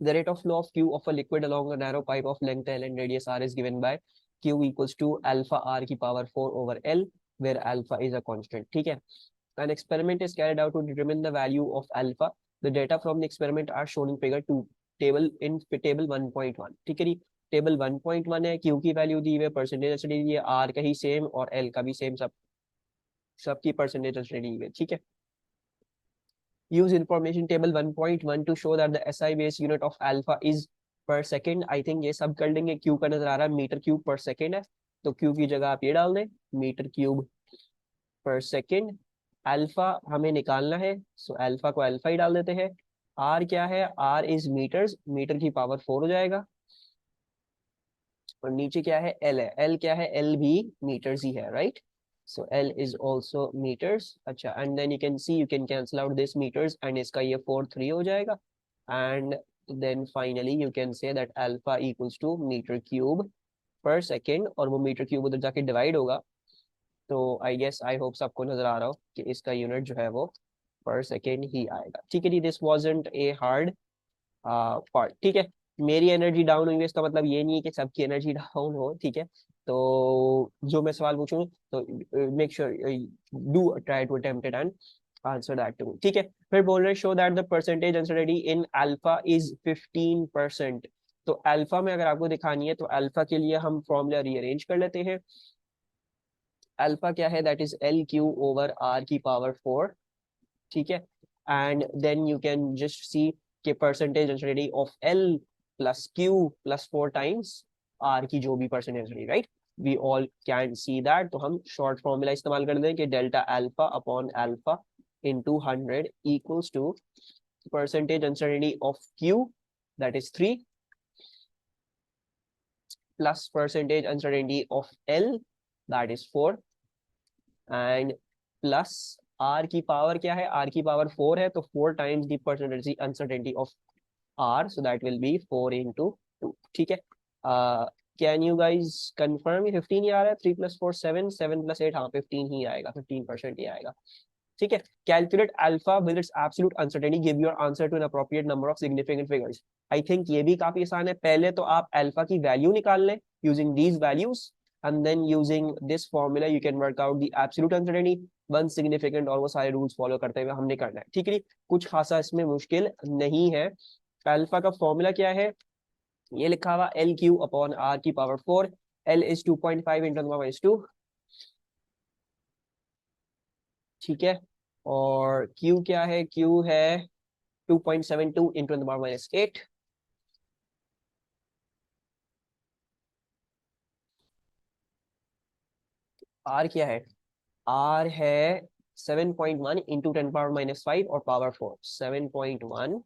The rate of flow of Q of a liquid along a narrow pipe of length L and radius R is given by Q equals to alpha R की power 4 over L, where alpha is a constant. ठीक है. An experiment is carried out to determine the value of alpha. The data from the experiment are shown in figure 2. Table 1.1. ठीक है. Table 1.1 है, Q की value दी हुई है, percentage study दी है, R का ही सेम और L का भी सेम, सबकी परसेंटेज स्टडी दी हुई है. ठीक है. Use information table 1.1 to show that the SI base unit of alpha is per second. I think ये सब कर लेंगे. Q का नजर आ रहा है मीटर क्यूब पर सेकेंड है, तो Q की जगह आप ये डाल दें, मीटर क्यूब पर सेकेंड. अल्फा हमें निकालना है, सो अल्फा को अल्फा ही डाल देते हैं. R क्या है, R इज मीटर्स, मीटर की पावर 4 हो जाएगा. और नीचे क्या है, L है. L क्या है, L भी मीटर्स ही है, right. So L is also meters. अच्छा, and then you can cancel out this meters and इसका ये 4 3 हो जाएगा. And then finally you can say that alpha equals to meter cube per second, और वो meter cube उधर जाके divide होगा. तो I guess I hope सबको नजर आ रहा हो कि इसका यूनिट जो है वो per second ही आएगा. ठीक है जी, this wasn't a hard part. ठीक है. मेरी एनर्जी डाउन हुई है, इसका मतलब ये नहीं है कि सबकी एनर्जी डाउन हो. ठीक है. तो जो मैं सवाल पूछूं तो make sure do try to attempt it and answer that too. ठीक है. फिर बोल रहे show that the percentage uncertainty in alpha is 15%. तो अल्फा में अगर आपको दिखानी है तो अल्फा के लिए हम फॉर्मूला रीअरेंज कर लेते हैं. अल्फा क्या है, that is L Q over R की पावर 4. ठीक है. And then you can just see कि percentage uncertainty of L plus Q plus 4 times R की जो भी percentage uncertainty, right. We all can see that. तो हम शॉर्ट फॉर्मूला इस्तेमाल कर दें कि delta alpha upon alpha into 100 equals to percentage uncertainty of Q, that is 3, plus percentage uncertainty of L, that is 4, and plus R की power क्या है, R की पावर 4 है, तो 4 times the percentage uncertainty of R, so that will be 4 into 2. ठीक है. Can you guys confirm 15 ही आ रहा है, 3 plus 4 7, 7 plus 8, हाँ 15 ही आएगा, 15% ही आएगा. ठीक है. Calculate alpha with its absolute uncertainty, give your answer to an appropriate number of significant figures. I think ये भी काफी आसान है. पहले तो आप अल्फा की वैल्यू निकाल लें using these values, and then using this formula you can work out the absolute uncertainty, one significant, और वो सारे रूल्स फॉलो करते हुए हमने करना है. ठीक है. कुछ खासा इसमें मुश्किल नहीं है. अल्फा का फॉर्मूला क्या है, ये लिखा हुआ एल क्यू अपॉन आर की power 4. L is 2.5 into the power 2. ठीक है. और Q क्या है, Q है 2.72 इंटू द पावर -8. R क्या है, R है 7.1 इंटू 10 पावर -5 और power 4. 7.1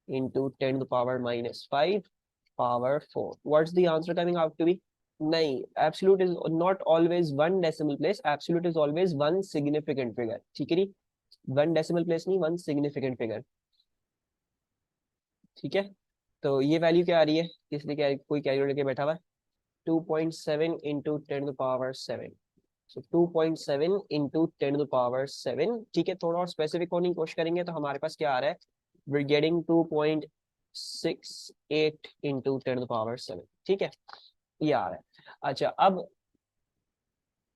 into 10 power -5 power 4. What's the answer coming out to be? नहीं, absolute is not always one decimal place, absolute is always one significant figure. ठीक है. One decimal place नहीं, one significant figure. ठीक है. तो ये value क्या आ रही है, किसने क्या कोई कैलकुलेटर लेके बैठा हुआ है, 2.7 इंटू 10 पावर 7. सो 2.7 इंटू 10 पावर 7. ठीक है. थोड़ा और स्पेसिफिक होने की कोशिश करेंगे तो हमारे पास क्या आ रहा है, वी गेटिंग 2.68 इंटू 10 पावर 7. ठीक है, ये आ रहा है. अच्छा, अब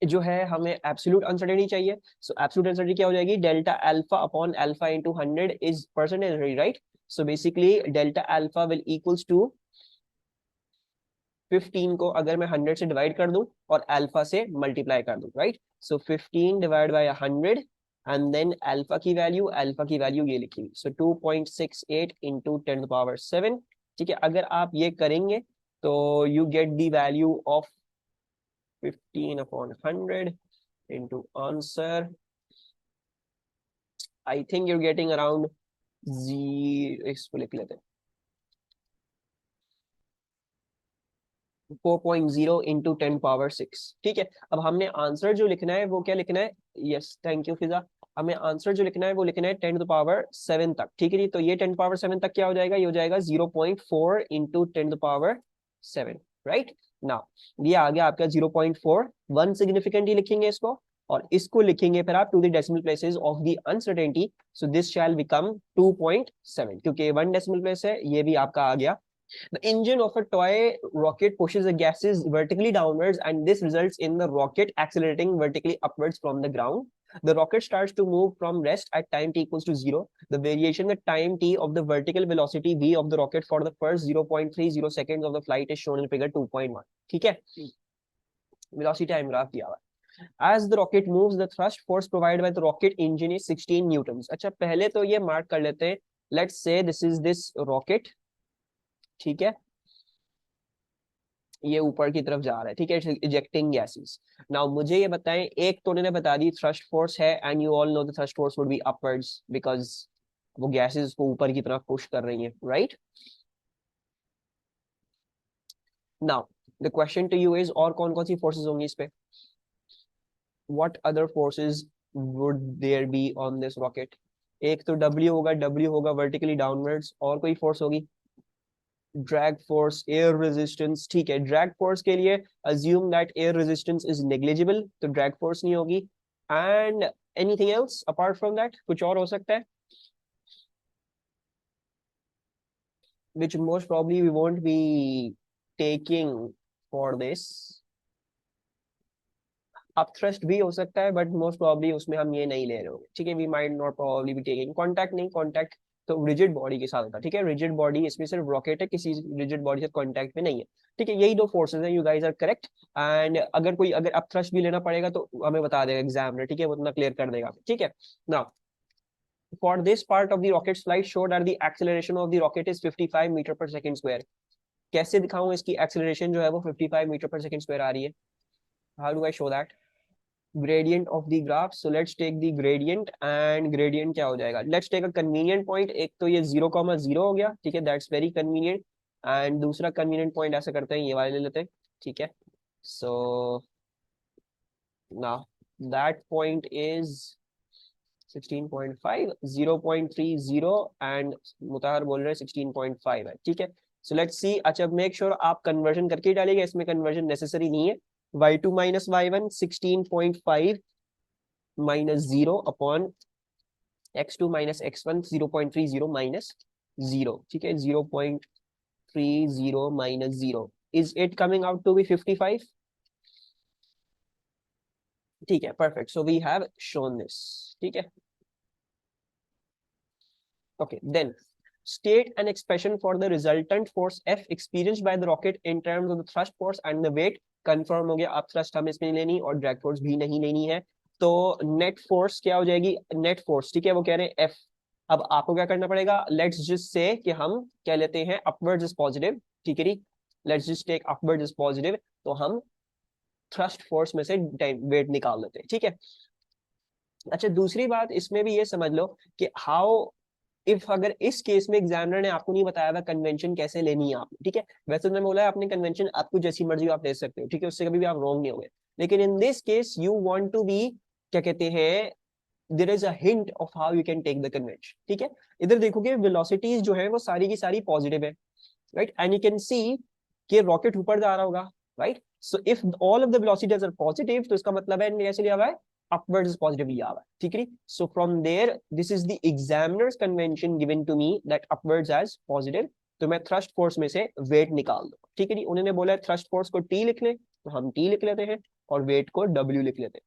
जो है हमें एब्सोल्यूट अनसर्टेनिटी चाहिए. सो एब्सोल्यूट अनसर्टेनिटी क्या हो जाएगी, delta alpha upon alpha into 100 is percentage, right. So basically delta alpha will equals to 15 को अगर मैं 100 से डिवाइड कर दूं और अल्फा से मल्टीप्लाई कर दूं, right. So 15 divide by 100 and then alpha की वैल्यू ये लिखी. So 2.68 into 10 power 7. ठीक है. अगर आप ये करेंगे तो you get the value of 15 upon 100 into answer. I think you're getting around इसको लिख लेते हैं 4.0 into 10 पावर 6. ठीक है. अब हमने आंसर जो लिखना है वो क्या लिखना है, यस थैंक यू फिजा, हमें आंसर जो लिखना है वो लिखना है 10 to the power 7 तक. ठीक है जी. तो ये 10 पावर 7 तक क्या हो जाएगा, ये हो जाएगा 0.4 into 10 to the power 7, right. Now ये आ गया आपका 0.4, वन सिग्निफिकेंट ही लिखेंगे इसको, और इसको लिखेंगे फिर आप to the decimal places of the uncertainty, so this shall become 2.7, क्योंकि 1 डेसिमल प्लेस है, ये भी आपका आ गया. The engine of a toy rocket pushes the gases vertically downwards, and this results in the rocket accelerating vertically upwards from the ground. The rocket starts to move from rest at time t equals to 0. The variation in the time t of the vertical velocity v of the rocket for the first 0.30 seconds of the flight is shown in figure 2.1. ठीक है, velocity time graph दिया हुआ है. As the rocket moves, the thrust force provided by the rocket engine is 16 newtons. अच्छा, पहले तो ये mark कर लेते हैं. Let's say this is this rocket. ठीक है, ये ऊपर की तरफ जा रहा है. ठीक है, इजेक्टिंग गैसेस. नाउ मुझे ये बताएं, एक तो उन्होंने बता दी थ्रस्ट फोर्स है, and you all know the thrust force would be upwards because वो गैसेस को ऊपर की तरफ पुश कर रही हैं, right? Now the question to you is, और कौन कौन सी फोर्सेस होंगी इस पे? What other forces would there be on this rocket? एक तो W होगा वर्टिकली डाउनवर्ड्स, और कोई फोर्स होगी? Drag force, air resistance. ठीक है, ड्रैग फोर्स के लिए assume that air resistance is negligible, तो ड्रैग फोर्स नहीं होगी. And anything else apart from that? कुछ और हो सकता है which most probably we won't be taking for this. Upthrust भी हो सकता है, बट मोस्ट प्रोबेबली उसमें हम ये नहीं ले रहे होंगे. ठीक है, we might not probably be taking contact. नहीं, कॉन्टैक्ट तो रिजिड बॉडी के साथ होता है. ठीक है, रिजिड बॉडी, इसमें सिर्फ रॉकेट है, किसी रिजिड बॉडी से कॉन्टैक्ट में नहीं है. ठीक है, यही दो फोर्सेस हैं. You guys are correct. And अगर अपथ्रस्ट भी लेना पड़ेगा तो हमें बता देगा एग्जामिनर. ठीक है, वो उतना क्लियर कर देगा. ठीक है, now for this part of the rocket's flight show that the acceleration of the rocket is 55 metre per second square. कैसे दिखाऊं इसकी एक्सेलरेशन जो है वो 55 मीटर पर सेकंड स्क्वायर आ रही है? How do I show that? gradient of the graph. So let's take the gradient, and gradient क्या हो जाएगा? Let's take a convenient point. एक तो ये 0,0 हो गया. ठीक है, that's very convenient. and दूसरा convenient point ऐसा करते हैं, ये वाले ले लेते हैं. ठीक है, so now that point is 16.5, 0.30, and मुताहर बोल रहे हैं 16.5 है. ठीक है, so let's see. अच्छा, make sure आप conversion करके ही डालिएगा, इसमें conversion necessary नहीं है. y2 minus y1, 16.5 minus 0 upon x2 minus x1, 0.30 minus 0. ठीक है, 0.30 minus 0. Is it coming out to be 55? ठीक है, perfect. So we have shown this. ठीक है, okay, then state an expression for the resultant force F experienced by the rocket in terms of the thrust force and the weight. Confirm हो गया, अब thrust हमें इसमें लेनी और drag force भी नहीं लेनी है. तो नेट फोर्स क्या हो जाएगी? नेट फोर्स, ठीक है, वो कह रहे हैं F. अब आपको क्या करना पड़ेगा? लेट्स जस्ट से कि हम क्या लेते हैं, अपवर्ड्स इज पॉजिटिव. ठीक है, let's just take upwards is positive, तो हम थ्रस्ट फोर्स में से वेट निकाल लेते हैं. ठीक है, अच्छा, दूसरी बात इसमें भी ये समझ लो कि हाउ इफ, अगर इस केस में एग्जामिनर ने आपको नहीं बताया था कन्वेंशन कैसे लेनी है आपने. ठीक है, वैसे तो मैं बोला है आपने कन्वेंशन आपको जैसी मर्जी आप ले सकते हो. ठीक है, उससे कभी भी आप रॉन्ग नहीं होंगे. लेकिन in this case you want to be, क्या कहते हैं, there is a hint of how you can take the convention. ठीक है, इधर देखोगे वेलोसिटीज जो है वो सारी की सारी पॉजिटिव है, right? And you can see कि रॉकेट ऊपर जा रहा होगा, right? So if all of the velocities are positive, तो इसका मतलब है कैसे लिया हुआ है? upwards is positive लिया हुआ है. ठीक है, so from there this is the examiner's convention given to me that upwards as positive. तो मैं thrust force में से weight निकाल दूं. ठीक है जी, उन्होंने बोला thrust force को T लिख ले, तो हम T लिख लेते हैं, और weight को W लिख लेते हैं.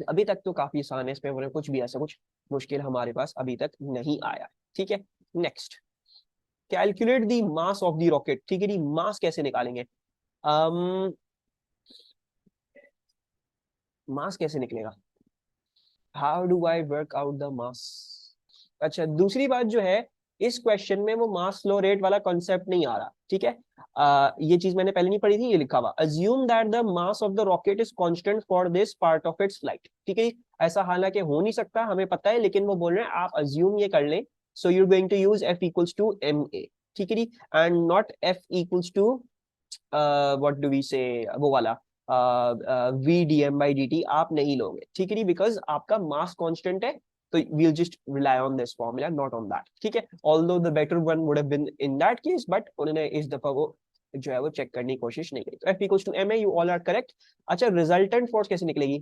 अभी तक तो काफी आसान है, इसमें कुछ भी ऐसा कुछ मुश्किल हमारे पास अभी तक नहीं आया. ठीक है, next, calculate the mass of the rocket. ठीक है जी, मास कैसे निकालेंगे? मास कैसे निकलेगा? How do I work out the mass? अच्छा, दूसरी बात जो है, इस क्वेश्चन में वो मास फ्लो रेट वाला कॉन्सेप्ट नहीं आ रहा. ठीक है, ये चीज मैंने पहले नहीं पढ़ी थी, ये लिखा हुआ assume that the mass of the rocket is constant for this part of its flight. ठीक है, ऐसा हालांकि हो नहीं सकता, हमें पता है, लेकिन वो बोल रहे हैं आप अज्यूम ये कर लें. So you are going to use F equals to ma. ठीक है, and not F equals to what do we say, वो वाला V D M by D T आप नहीं लोगे. ठीक है, बिकॉज आपका मास कांस्टेंट है, तो we'll just rely on this formula, not on that. ठीक है, although the better one would have been in that case, but उन्होंने इस दफा वो जो है वो चेक करने की कोशिश नहीं करी. तो F equals to ma, you all are correct. अच्छा, resultant force कैसे निकलेगी?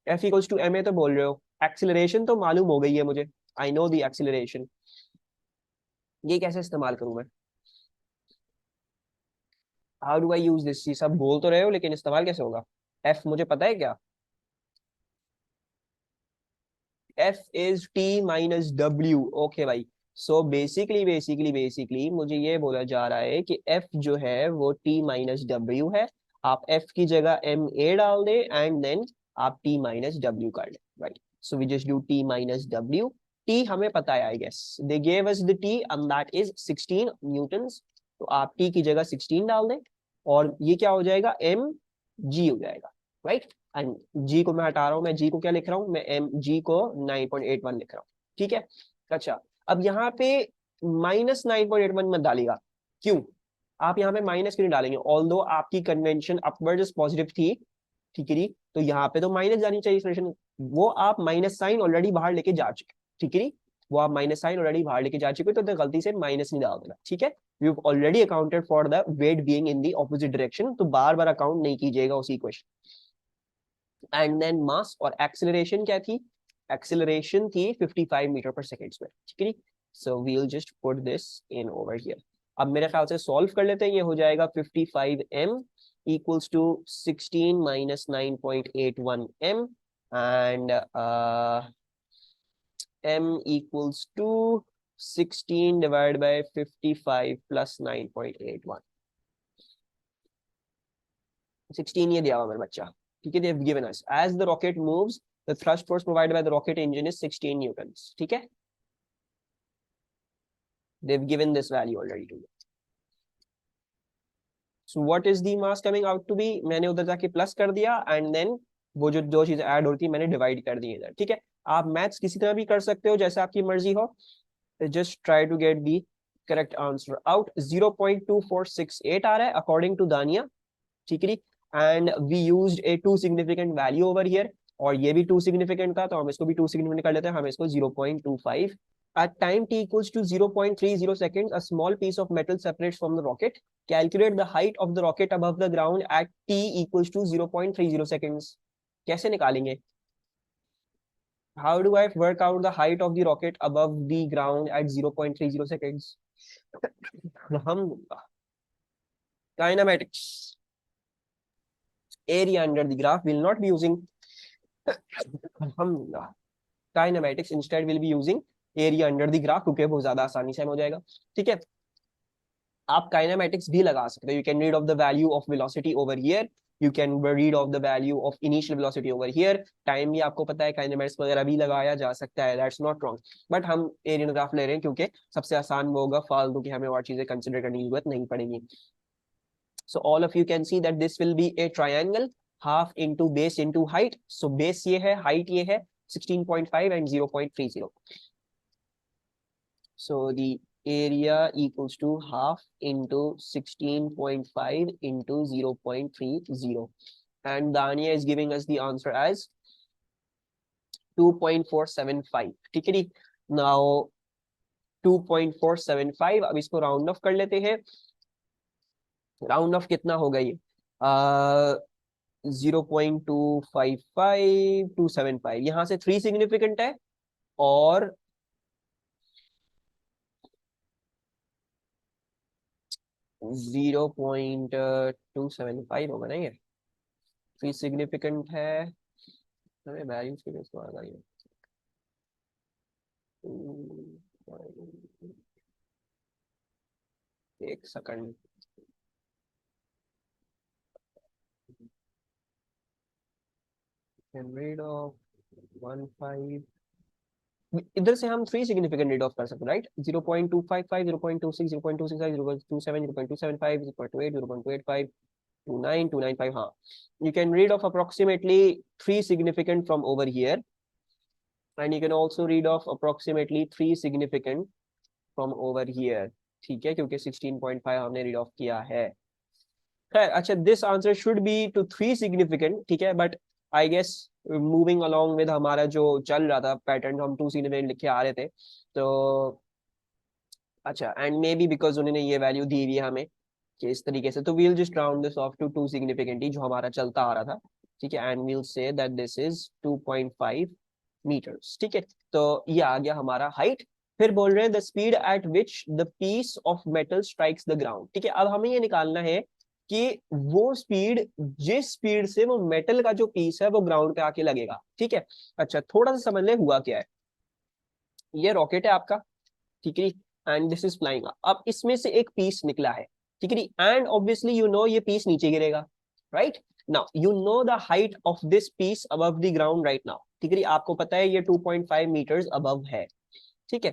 F इक्वल्स टू ma तो बोल रहे हो, एक्सिलरेशन तो मालूम हो गई है मुझे, आई नो द एक्सिलरेशन, ये कैसे इस्तेमाल करूं मैं, how do I use this, ये सब बोल तो रहे हो लेकिन इस्तेमाल कैसे होगा, F मुझे पता है क्या, F is T minus W, okay भाई। सो बेसिकली मुझे ये बोला जा रहा है कि F जो है वो T माइनस W है, आप F की जगह ma डाल दे एंड देन आप T माइनस W कर ले, right. So we just do T minus W, T हमें पता है, I guess they gave us the T and that is 16 newtons, तो आप T की जगह 16 डाल दें और ये क्या हो जाएगा, mg हो जाएगा, राइट। एंड जी को मैं हटा रहा हूँ, मैं जी को क्या लिख रहा हूँ, मैं एम जी को 9.81 लिख रहा हूँ, ठीक है। अच्छा, अब यहाँ पे माइनस 9.81 मत डालिएगा, क्यों, आप यहाँ पे माइनस क्यों नहीं डालेंगे, ऑल्दो आपकी कन्वेंशन अपवर्ड पॉजिटिव थी, ठीक है जी, तो यहाँ पे तो माइनस जानी चाहिए एक्सप्रेशन, वो आप माइनस साइन ऑलरेडी बाहर लेके जा चुके, ठीक है, वो आप माइनस साइन ऑलरेडी बाहर लेके जा चुके, तो गलती से माइनस नहीं डाल देना, ठीक है। You already accounted for the weight being in the opposite direction, तो बार बार अकाउंट नहीं कीजिएगा उसी इक्वेशन। एंड देन मास और एक्सेलरेशन क्या थी, एक्सेलरेशन थी 55 मीटर पर सेकेंड में, ठीक है। So we will just put this in over here, अब मेरे ख्याल से सॉल्व कर लेते हैं, ये हो जाएगा 55m equals to 16 minus 9.81m and m equals to 16 divide by 55 plus 9.81, 16 ये दिया हुआ मेरा बच्चा, ठीक है, they have given us as the rocket moves the thrust force provided by the rocket engine is 16 newtons, ठीक है, they've given this value already to you, so what is the mass coming out to be, मैंने उधर जाके plus कर दिया and then वो जो दो चीजें ऐड होती है मैंने डिवाइड कर दी इधर, ठीक है। आप मैथ्स किसी तरह भी कर सकते हो जैसे आपकी मर्जी हो, just try to get the correct answer out, 0.2468 आ रहा है अकॉर्डिंग टू दानिया, ठीक है, and we used a two significant value over here, और ये भी टू सिग्निफिकेंट था तो हम इसको भी टू सिग्निफिकेंट कर लेते हैं, हम इसको 0.25। At time t equals to 0.30 seconds, a small piece of metal separates from the rocket. Calculate the height of the rocket above the ground at t equals to 0.30 seconds. कैसे निकालेंगे? How do I work out the height of the rocket above the ground at 0.30 seconds? हम kinematics area under the graph will not be using हम kinematics instead will be using area under the graph, क्योंकि वो ज्यादा आसानी से हो जाएगा, ठीक है। आप काइनेमेटिक्स भी लगा सकते हो, you can read of the value of velocity over here, you can read of the value of initial velocity over here, time भी आपको पता है, काइनेमेटिक्स वगैरह भी लगाया जा सकता है, दैट्स नॉट रॉन्ग, बट हम एरिया ग्राफ ले रहे हैं क्योंकि सबसे आसान वो होगा, फालतू की हमें और चीजें कंसिडर करने की जरूरत नहीं पड़ेगी। So all of you can see that this will be a triangle, half into base into height. So base ये है, height ये है 16.5 and 0.30. So the area equals to half into 16.5 into 0.30. And Dania is giving us the answer as 2.475. ठीक है जी। Now 2.475, अब इसको round of कर लेते हैं, राउंड ऑफ कितना होगा ये, 0.255 यहाँ से 3 सिग्निफिकेंट है और 0.275 होगा ना, ये 3 सिग्निफिकेंट है, हमें वैल्यूज के बेस पर आ गई है, एक सेकंड, रीड ऑफ 15, इधर से हम 3 सिग्निफिकेंट रीड ऑफ कर सकते हैं, राइट, 0.255, 0.26, 0.265, 0.27, 0.275, 0.28, 0.285, 29, 295, हाँ, you can read off approximately 3 significant from over here, and you can also read off approximately 3 significant from over here, ठीक है, क्योंकि 16.5 हमने रीड ऑफ किया है, खैर अच्छा, this answer should be to 3 significant, ठीक है, but I guess moving along with हमारा जो चल रहा था पैटर्न, हम 2 सिग्निफिकेंट लिख के आ रहे थे, तो अच्छा, एंड मे बी बिकॉज उन्होंने ये वैल्यू दी हुई है हमें कि इस तरीके से, तो we'll just round this off to 2 significant जो हमारा चलता आ रहा था, ठीक है, and we'll say that this is 2.5 metres. ठीक है, तो ये आ गया हमारा हाइट। फिर बोल रहे हैं the speed at which the piece of metal strikes the ground. ठीक है, अब हमें ये निकालना है कि वो स्पीड, जिस स्पीड से वो मेटल का जो पीस है वो ग्राउंड पे आके लगेगा। ठीक है, अच्छा थोड़ा सा समझ ले हुआ क्या है। ये रॉकेट है आपका, ठीक है, एंड दिस इज फ्लाइंग। अब इसमें से एक पीस निकला है, ठीक है, एंड ऑब्वियसली यू नो ये पीस नीचे गिरेगा, right. Now you know the height of this piece above the ground right now. ठीक है, आपको पता है ये 2.5 मीटर्स अबव है। ठीक है,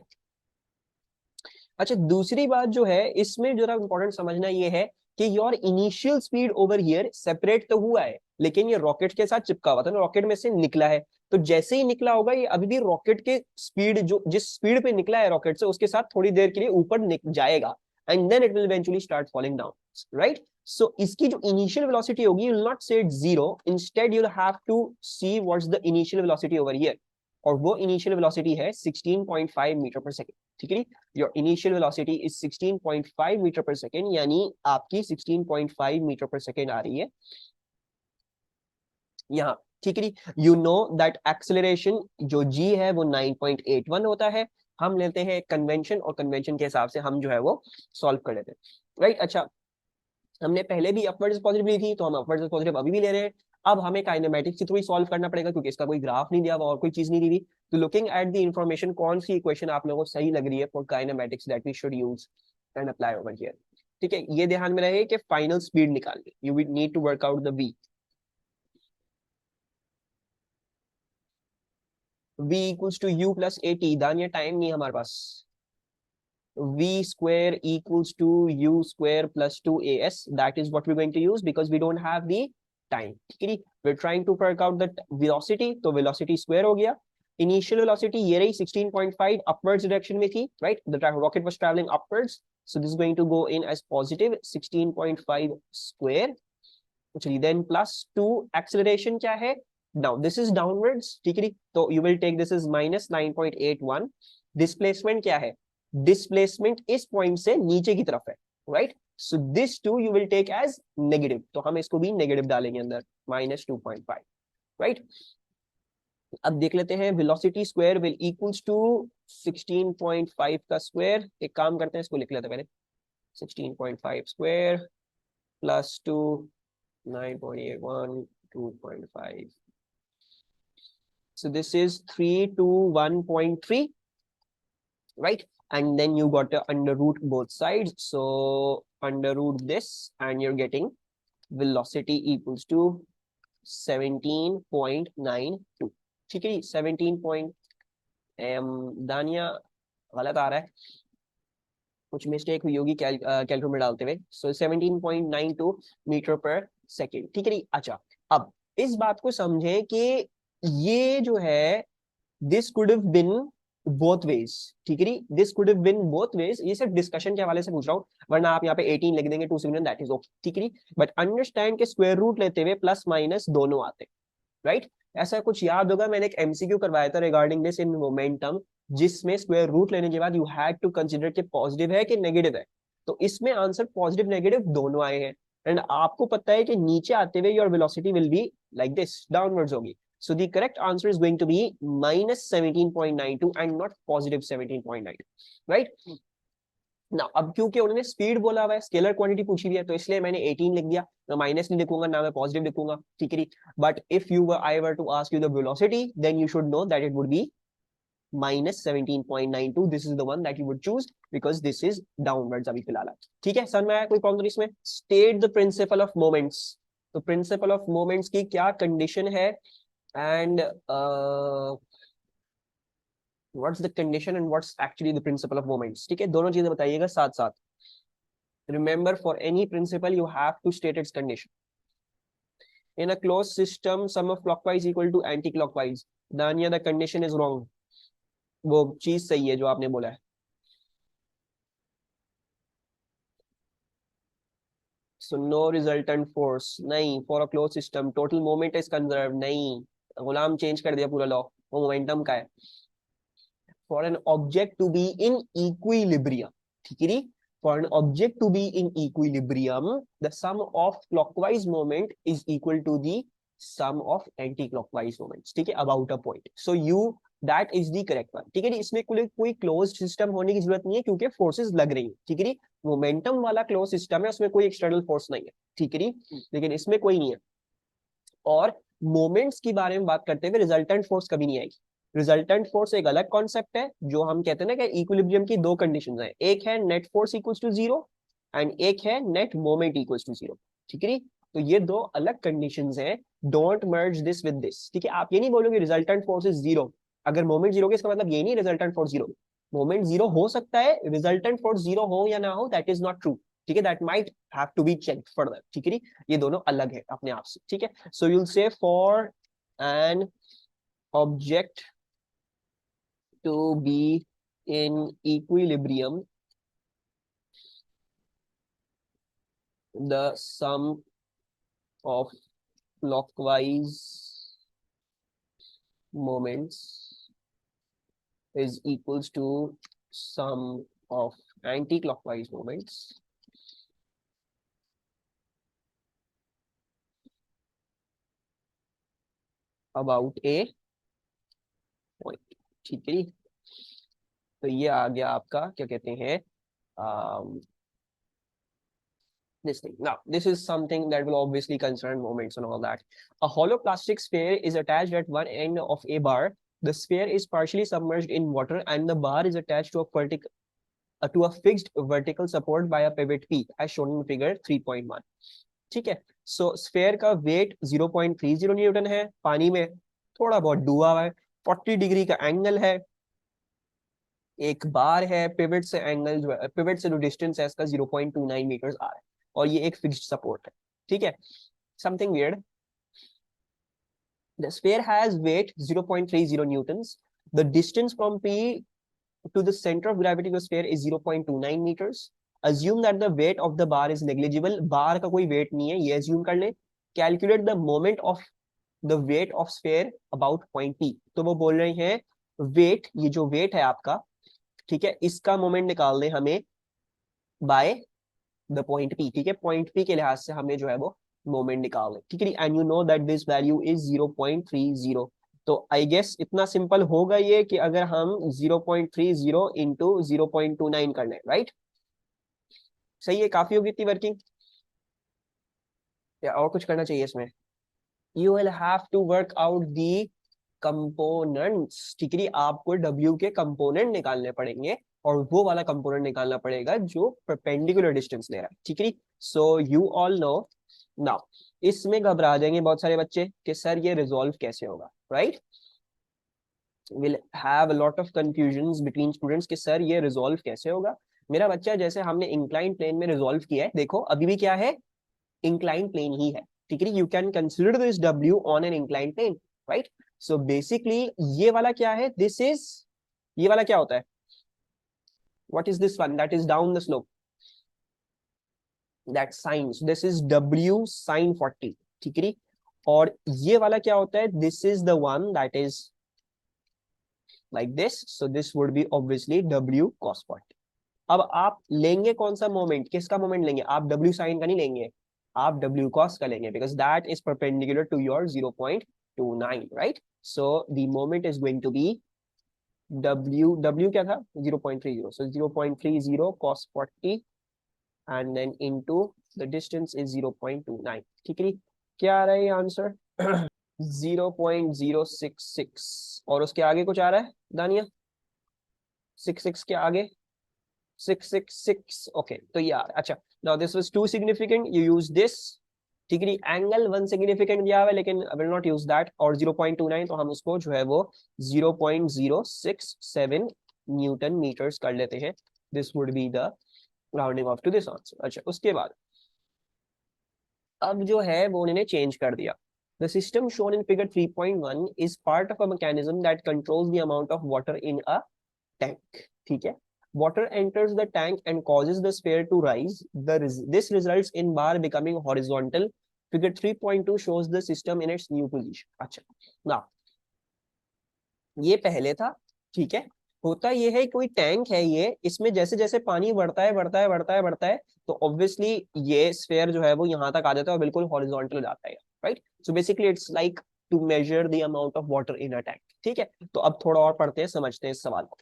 अच्छा दूसरी बात जो है इसमें जरा इंपॉर्टेंट समझना ये है कि your initial speed over here separate तो हुआ है, लेकिन ये रॉकेट के साथ चिपका हुआ था ना, रॉकेट में से निकला है। तो जैसे ही निकला होगा ये अभी भी रॉकेट के स्पीड, जो जिस स्पीड पे निकला है रॉकेट से, उसके साथ थोड़ी देर के लिए ऊपर जाएगा, and then it will eventually start falling down, right. So इसकी जो इनिशियल वेलोसिटी होगी, you will not say it zero, instead you will have to see what's the initial velocity over here, और वो इनिशियल वेलोसिटी है 16.5 metre per second. ठीक है, your initial velocity is 16.5 metre per second, यानी आपकी 16.5 metre per second आ रही है यहाँ। ठीक है, यू नो दैट एक्सेलरेशन जो g है वो 9.81 होता है। हम लेते हैं कन्वेंशन, और कन्वेंशन के हिसाब से हम जो है वो सॉल्व कर लेते हैं, राइट। अच्छा, हमने पहले भी अपवर्ड्स पॉजिटिव ली थी, तो हम अपवर्ड्स पॉजिटिव अभी भी ले रहे हैं। अब हमें काइनेमेटिक्स के थ्रू ही सॉल्व करना पड़ेगा, क्योंकि इसका कोई ग्राफ नहीं दिया हुआ और कोई चीज नहीं दी हुई। तो लुकिंग एट द इंफॉर्मेशन, कौन सी इक्वेशन आप लोगों को सही लग रही है for kinematics that we should use and apply over here. ठीक है, ये ध्यान में रहे कि फाइनल स्पीड निकालनी, you will need to work out the v। v equals to u plus at। Daniya time नहीं है हमारे पास। v square equals to u square plus 2as, that is what we're going to use because we don't have the time। ठीक है, we're trying to work out the velocity, तो velocity square हो गया। initial velocity ये रही 16.5 upwards direction में थी, right, the rocket was traveling upwards, so this is going to go in as positive 16.5 square। चलिए, then plus 2 acceleration क्या है, now this is downwards। ठीक है, तो you will take this is minus 9.81। displacement क्या है, डिस्प्लेसमेंट इस point से नीचे की तरफ है, right. So this too you will take as negative, तो हम इसको भी नेगेटिव डालेंगे अंदर, -2.5, राइट। अब देख लेते हैं velocity square will equals to 16.5 का स्क्वायर। एक काम करते हैं, इसको लिख लेते हैं पहले, 16.5 square plus 2 9.81 2.5, so this is 321.3, right, and then you got under root both sides, so under root this and you're getting velocity equals to 17.92। ठीक है, 17 point, दानिया गलत आ रहा है, कुछ मिस्टेक हुई होगी कैलकुलेटर में डालते हुए। सो 17.92 मीटर पर सेकेंड। ठीक है, अच्छा अब इस बात को समझें कि ये जो है this could have been both ways. ठीक है, this could have been both ways, ये सिर्फ डिस्कशन के हवाले से पूछ रहा हूँ, वरना आप यहाँ पे 18 लिख देंगे 2 दैट इज ओके। ठीक है, बट अंडरस्टैंड के स्क्वायर रूट लेते हुए प्लस माइनस दोनों आते, राइट। ऐसा कुछ याद होगा, मैंने एक एमसीक्यू करवाया था रिगार्डिंग दिस इन मोमेंटम, जिसमें स्क्वायर रूट लेने के बाद यू हैड टू कंसीडर कि पॉजिटिव है कि नेगेटिव है। तो इसमें आंसर पॉजिटिव नेगेटिव दोनों आए हैं, एंड आपको पता है कि नीचे आते हुए your velocity will be like this, downwards होगी। So the correct answer is going to be minus 17.92 and not positive 17.92, right? Now, अब क्योंकि उन्होंने स्पीड बोला हुआ है, स्केलर क्वांटिटी पूछी हुई है, तो इसलिए मैंने 18 लिख दिया। मैं माइनस नहीं लिखूंगा ना मैं पॉजिटिव लिखूंगा, ठीक है। But if you I were to ask you the velocity, then you should know that it would be minus 17.92। This is the one that you would choose because this is downwards अभी फिलहाल। ठीक है, समझ में आया कोई problem इसमें? State the principle of moments. तो प्रिंसिपल ऑफ मोमेंट्स की क्या कंडीशन है, and what's the condition and what's actually the principle of moments। ठीक है, दोनों चीजें बताइएगा साथ साथ। remember for any principle you have to state its condition। in a closed system sum of clockwise equal to anti-clockwise। दानिया the condition is wrong, वो चीज सही है जो आपने बोला है। so no resultant force, नहीं। for a closed system total moment is conserved, नहीं। गुलाम चेंज कर दिया पूरा लॉ, वो मोमेंटम का है। for an object to be in equilibrium, ठीक है, for an object to be in equilibrium the sum of clockwise moment is equal to the sum of anti clockwise moments, ठीक है, about a point. So you that is the correct one, ठीक है। इसमें कोई close system होने की जरूरत नहीं है क्योंकि फोर्सेस लग रही है, ठीक है। मोमेंटम वाला क्लोज सिस्टम है, उसमें कोई एक्सटर्नल फोर्स नहीं है, ठीक है, लेकिन इसमें कोई नहीं है। और मोमेंट्स की बारे में बात करते हुए रिजल्टेंट फोर्स कभी नहीं आएगी। रिजल्टेंट फोर्स एक अलग कॉन्सेप्ट है, जो हम कहते हैं ना कि इक्विलिब्रियम की दो कंडीशंस हैं, एक है net force equals to zero and एक है net moment equals to zero, ठीक है। तो ये दो अलग कंडीशंस हैं, don't merge this with this, ठीक है। आप ये नहीं बोलोगे रिजल्टेंट फोर्स इज जीरो अगर मोमेंट जीरो के, इसका मतलब ये नहीं resultant force zero. Moment zero हो सकता है, रिजल्टेंट फोर्स जीरो हो या ना हो, दैट इज नॉट ट्रू, ठीक है। That might have to be checked further, ठीक है। ये दोनों अलग है अपने आप से, ठीक है। So you'll say for an object to be in equilibrium the sum of clockwise moments is equals to sum of anti-clockwise moments about a point, ठीक है। तो ये आ गया आपका क्या कहते हैं this thing. Now, this is something that will obviously concern moments and all that. A hollow plastic sphere is attached at one end of a bar. The sphere is partially submerged in water and the bar is attached to a fixed vertical support by a pivot P as shown in figure 3.1. ठीक है। सो sphere का wait 0.30 Newton है, पानी में थोड़ा बहुत डूबा हुआ है, 40 डिग्री का एंगल है, एक बार है, पिवट से एंगल जो है, पिवट से जो डिस्टेंस है इसका 0.29 मीटर्स आ रहा है, और ये एक फिक्स्ड सपोर्ट है, ठीक है। Something weird, the sphere has weight 0.30 newtons, the distance from P to the center of gravity of the sphere is 0.29 meters. Assume that the weight of the bar is negligible, bar का कोई weight नहीं है, ये assume कर ले। Calculate the moment of the weight of sphere about point P, तो वो बोल रहे हैं weight, ये जो weight है आपका, ठीक है, इसका मोमेंट निकाल दें हमें बाय द पॉइंट पी, ठीक है। पॉइंट पी के लिहाज से हमें जो है वो मोमेंट निकाल दें, ठीक है। And you know that this value is 0.30, तो आई गेस इतना सिंपल होगा ये कि अगर हम 0.30 इंटू 0.29 कर लें, राइट, सही है, काफी होगी इतनी वर्किंग, या और कुछ करना चाहिए इसमें? You will have to work out the components, ठीक है। आपको W के कंपोनेंट निकालने पड़ेंगे और वो वाला कंपोनेंट निकालना पड़ेगा जो परपेंडिकुलर डिस्टेंस ले रहा है, ठीक है। So you all no now, इसमें घबरा जाएंगे बहुत सारे बच्चे कि सर ये रिजॉल्व कैसे होगा, right, will have a lot of confusions between students कि सर ये रिजॉल्व कैसे होगा। मेरा बच्चा, जैसे हमने इंक्लाइन प्लेन में रिजॉल्व किया है, देखो अभी भी क्या है, इंक्लाइन प्लेन ही है, ठीक है। You can consider this W on an incline plane, right. So basically ये वाला क्या है, दिस इज, ये वाला क्या होता है, what is this one that is down the slope, that sine, this is W sin 40, ठीक है। और ये वाला क्या होता है, this is the one that is like this, so this would B obviously W cos 40। अब आप लेंगे कौन सा मोमेंट, किसका मोमेंट लेंगे आप, W sin का नहीं लेंगे, आप W cos का लेंगे, because that is perpendicular to your 0.29, right. So the moment is going to be W क्या था 0.30, so 0.30 cos 40 and then into the distance is 0.29, ठीक है। क्या आ रहा है ये आंसर 0.066, और उसके आगे कुछ आ रहा है दानिया, 66 के आगे 666, ओके, तो ये आ रहा है। अच्छा, now this was two significant, you use this, ठीक है। एंगल 1 सिग्निफिकेंट दिया हुआ है लेकिन I will not use that, और 0.29 तो हम उसको जो है वो 0.067 न्यूटन मीटर्स कर लेते हैं, this would be the rounding off to this answer. अच्छा, उसके बाद अब जो है वो उन्होंने चेंज कर दिया। The system shown in figure 3.1 is part of a mechanism that controls the amount of water in a tank, ठीक है। Water enters the tank and causes the sphere to rise. This results in bar becoming horizontal. Figure 3.2 shows the system in its new position. अच्छा, now ये पहले था, ठीक है। होता ये है, कोई टैंक है ये, इसमें जैसे जैसे पानी बढ़ता है बढ़ता है बढ़ता है बढ़ता है, तो ऑब्वियसली ये स्फेयर जो है वो यहाँ तक आ जाता है और बिल्कुल हॉरिजॉन्टल हो जाता है, right. So basically it's like to measure the amount of water in a tank. ठीक है, तो अब थोड़ा और पढ़ते हैं, समझते हैं इस सवाल को.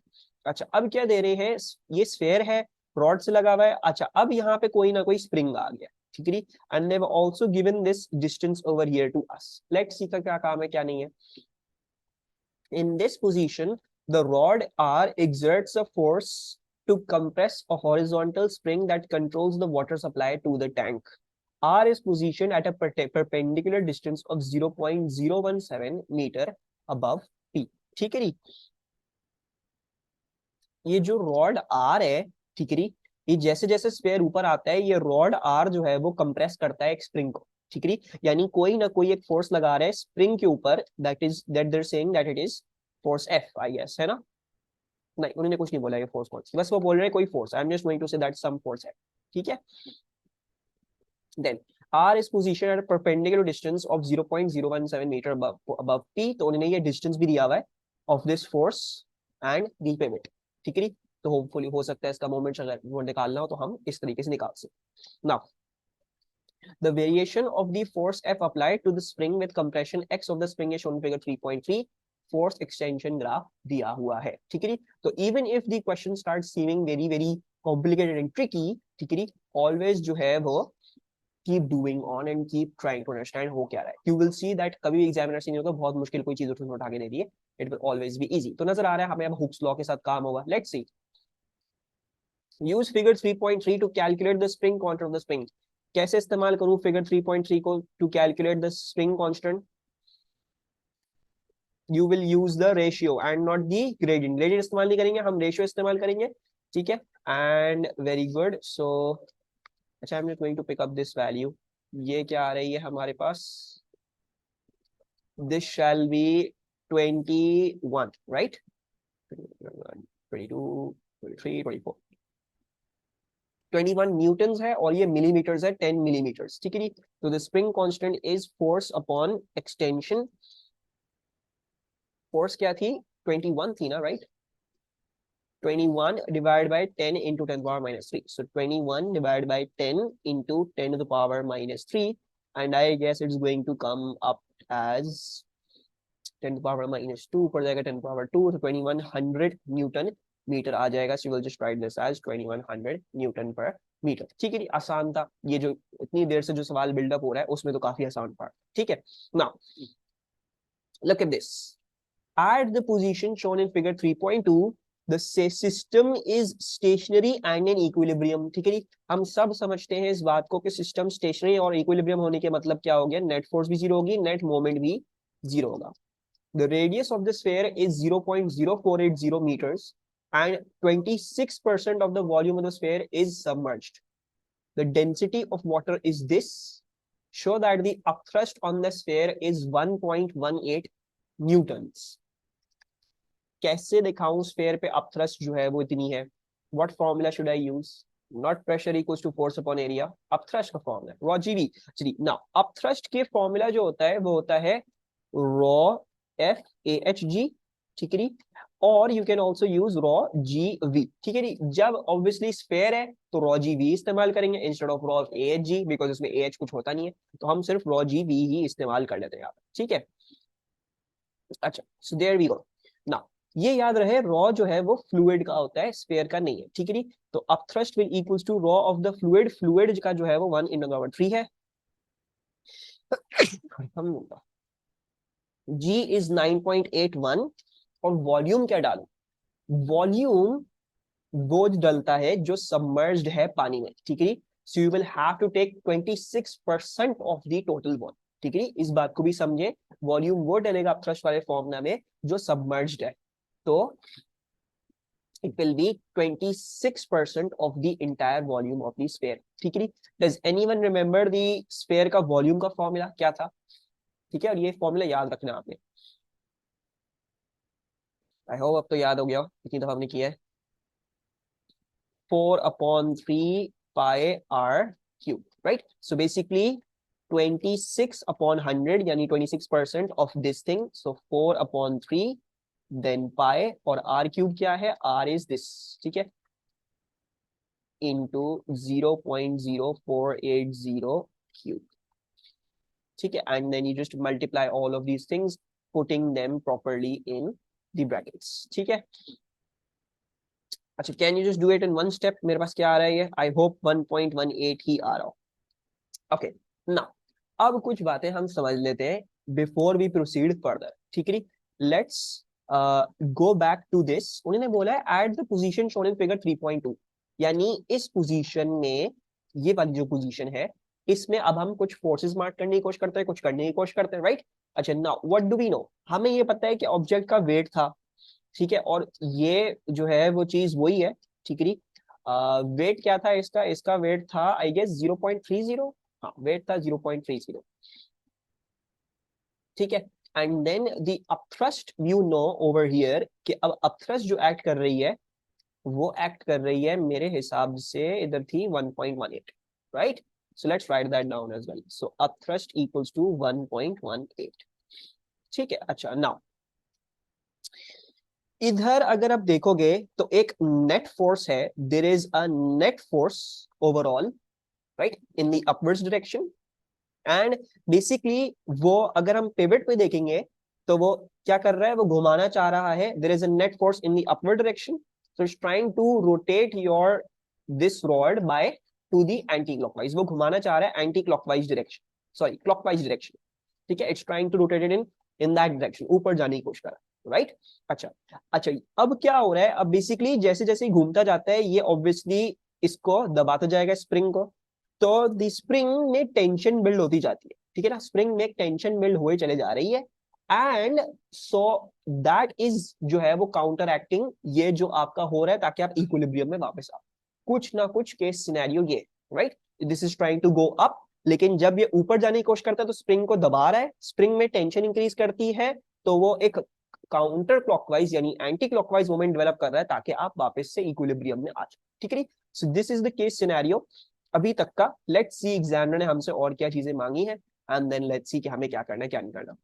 अच्छा, अब क्या दे रहे हैं, ये स्फेयर है, रॉड से लगा हुआ है. अच्छा, अब यहाँ पे कोई ना कोई स्प्रिंग आ गया. ठीक है, and they have also given this distance over here to us. Let's see का क्या काम है क्या नहीं है. In this position, the rod R exerts a force to compress a horizontal spring that controls the water supply to the tank. R is positioned at a perpendicular distance of 0.017 meter above P. ठीक है जी. ये जो rod R है, ठीक है जी, ये जैसे जैसे स्फीयर ऊपर आता है, ये रॉड R जो है वो कंप्रेस करता है एक स्प्रिंग को. ठीक है, यानी कोई ना कोई एक फोर्स लगा रहा है स्प्रिंग के ऊपर, that they're saying that it is force F, I guess, है ना. नहीं, उन्होंने कुछ नहीं बोला ये फोर्स कौन सी, बस वो बोल रहे हैं कोई force. I am just going to say that some force है. ठीक है, then R is positioned at a perpendicular distance of 0.017 meter above P. तो उन्होंने ये डिस्टेंस भी दिया हुआ है of this force and the pivot. ठीक है, तो होपफुली हो सकता है इसका मोमेंट अगर वो निकालना हो तो हम इस तरीके से निकाल सकते. Now the variation of the force F applied to the spring with compression X of the spring is shown in figure 3.3. Force extension graph दिया हुआ है. ठीक है, तो even if the question start seeming very very complicated and tricky, ठीक है, always जो है वो keep doing on and keep trying to understand हो क्या रहा है. यू विल सी दैट कभी भी एग्जामिनर से नहीं होगा बहुत मुश्किल कोई चीज उठा के दे दी है, it will always be easy. तो नजर आ रहा है हमें अब हुक्स लॉ के साथ काम होगा. Let's see. Use figure 3.3 to calculate the spring constant of the spring. कैसे इस्तेमाल करूं फिगर 3.3 को to calculate the spring constant. You will use the ratio and not the gradient. Gradient इस्तेमाल नहीं करेंगे हम, ratio इस्तेमाल करेंगे. ठीक है, and very good. So अच्छा, I'm just going to pick up this value. ये क्या आ रही है हमारे पास. This shall be 21, right? 22, 23, 24. 21 Newton's है और ये मिलीमीटर्स है, 10 मिलीमीटर्स. ठीक है जी. तो the spring constant is force upon extension. Force क्या थी, 21 थी ना, right. 21 divided by 10 into 10 to the power minus 3. So 21 divided by 10 into 10 to the power minus 3. And I guess it's going to come up as 10 to the power minus 2 पर जाएगा 10 to the power 2. So 2100 Newton metre आ जाएगा. So we'll just write this as 2100 Newton पर metre. ठीक है जी, आसान था. ये जो इतनी देर से जो सवाल बिल्डअप हो रहा है उसमें तो काफी आसान पार्ट. ठीक है, now look at this. At the position shown in figure 3.2, the system is stationary and in equilibrium. ठीक है जी, हम सब समझते हैं इस बात को कि सिस्टम स्टेशनरी और इक्विलिब्रियम होने के मतलब क्या हो गया, नेट फोर्स भी जीरो होगी, नेट मोमेंट भी जीरो होगा. The radius of the sphere is 0.0480 meters and 26% of the volume of the sphere is submerged. The density of water is this. Show that the upthrust on the sphere is 1.18 newtons. कैसे दिखाऊं sphere पे upthrust जो है वो इतनी है. What formula should I use. Not pressure equals to force upon area. Upthrust का formula rho G V. चलिए नाउ अपथ्रस्ट के फॉर्मूला जो होता है वो होता है rho F A H G. ठीक है जी, और you can also use rho G V. ठीक है जी, जब ऑब्वियसली स्फीयर है तो रॉ जी वी इस्तेमाल करेंगे instead of raw A H ji, because इसमें ए एच कुछ होता नहीं है, तो हम सिर्फ रॉ जी वी ही इस्तेमाल कर लेते हैं यहाँ. ठीक है, अच्छा, so there we go. Now ये याद रहे, रॉ जो है वो फ्लूइड का होता है, स्फीयर का नहीं है. ठीक है, तो upthrust will equals to rho of the fluid. Fluid का जो है वो 1 × 10⁻³ है. G इज 9.81 और वॉल्यूम क्या डालू. वॉल्यूम वो डलता है जो सबमर्ज्ड है पानी में. ठीक है, so you will have to take 26% of the total volume. ठीक है, इस बात को भी समझे. वॉल्यूम वो डलेगा अपथ्रस्ट वाले फॉर्मूला में जो सबमर्ज्ड है, तो it will be 26% of the entire volume of the sphere. ठीक है, does anyone remember the sphere का वॉल्यूम का फॉर्मूला क्या था. ठीक है, और ये फॉर्मूला याद रखना आपने. आई होप अब तो याद हो गया, इतनी दफा हमने किया है. 4/3 pi r cube, right? So basically 26/100 यानी 26% of this thing. So 4/3 then pi और r cube क्या है, r is this. ठीक है, into 0.0480 cube. ठीक है, and then you just multiply all of these things putting them properly in the brackets, ठीक है। अच्छा, can you just do it in one step? मेरे पास क्या आ रहा है ये, आई होप 1.18 ही आ रहा हो। ओके, नाउ अब कुछ बातें हम समझ लेते हैं बिफोर वी प्रोसीड फर्दर, ठीक है। Let's go back to this. उन्होंने बोला है at the position shown in figure 3.2, यानी इस पोजीशन में, ये वाली जो पोजीशन है, इसमें अब हम कुछ फोर्सेस मार्क करने की कोशिश करते हैं, कुछ करने की कोशिश करते हैं, राइट। अच्छा, now what do we know? हमें ये पता है कि ऑब्जेक्ट का वेट था, ठीक है, और ये जो है वो चीज वही है, ठीक है। वेट क्या था इसका? इसका वेट था आई गेस 0.30। हाँ, वेट था 0.30, ठीक है। And then the upthrust you know over here, कि अब अपथ्रस्ट जो एक्ट कर रही है वो एक्ट कर रही है मेरे हिसाब से इधर थी 1.18, right. So let's write that down as well. So upthrust equals to 1.18, ठीक है। अच्छा, नाउ इधर अगर आप देखोगे तो एक नेट फोर्स है, there is a net force overall, right, in the upwards direction. And basically वो अगर हम पिवट पे देखेंगे तो वो क्या कर रहा है, वो घुमाना चाह रहा है, there is a net force in the upward direction, so it's trying to rotate your this rod by to the anti clockwise. वो घुमाना चाह रहा है anti clockwise direction, sorry clockwise direction, ठीक है। It's trying to rotate it in that direction, ऊपर जाने की कोशिश कर रहा है, राइट। अच्छा, अच्छा, अब क्या हो रहा है, अब बेसिकली जैसे जैसे घूमता जाता है ये ऑब्वियसली इसको दबाता जाएगा, स्प्रिंग को, तो द स्प्रिंग में टेंशन बिल्ड होती जाती है, ठीक है ना। स्प्रिंग में एक टेंशन बिल्ड हुए चले जा रही है, एंड सो दैट इज जो है वो काउंटर एक्टिंग ये जो आपका हो रहा है, ताकि आप इक्विलिब्रियम में वापस आओ। कुछ ना कुछ केस सिनेरियो ये, right, this is trying to go up, लेकिन जब ये ऊपर जाने की कोशिश करता है तो स्प्रिंग को दबा रहा है, स्प्रिंग में टेंशन इंक्रीज करती है, तो वो एक काउंटर क्लॉकवाइज यानी एंटी क्लॉकवाइज मोमेंट डेवलप कर रहा है, ताकि आप वापस से इक्विलिब्रियम में आ जाओ, ठीक है। So this is the case scenario अभी तक का। लेट्स सी एग्जामिनर ने हमसे और क्या चीजें मांगी है, एंड देन लेट्स सी कि हमें क्या करना है क्या नहीं करना।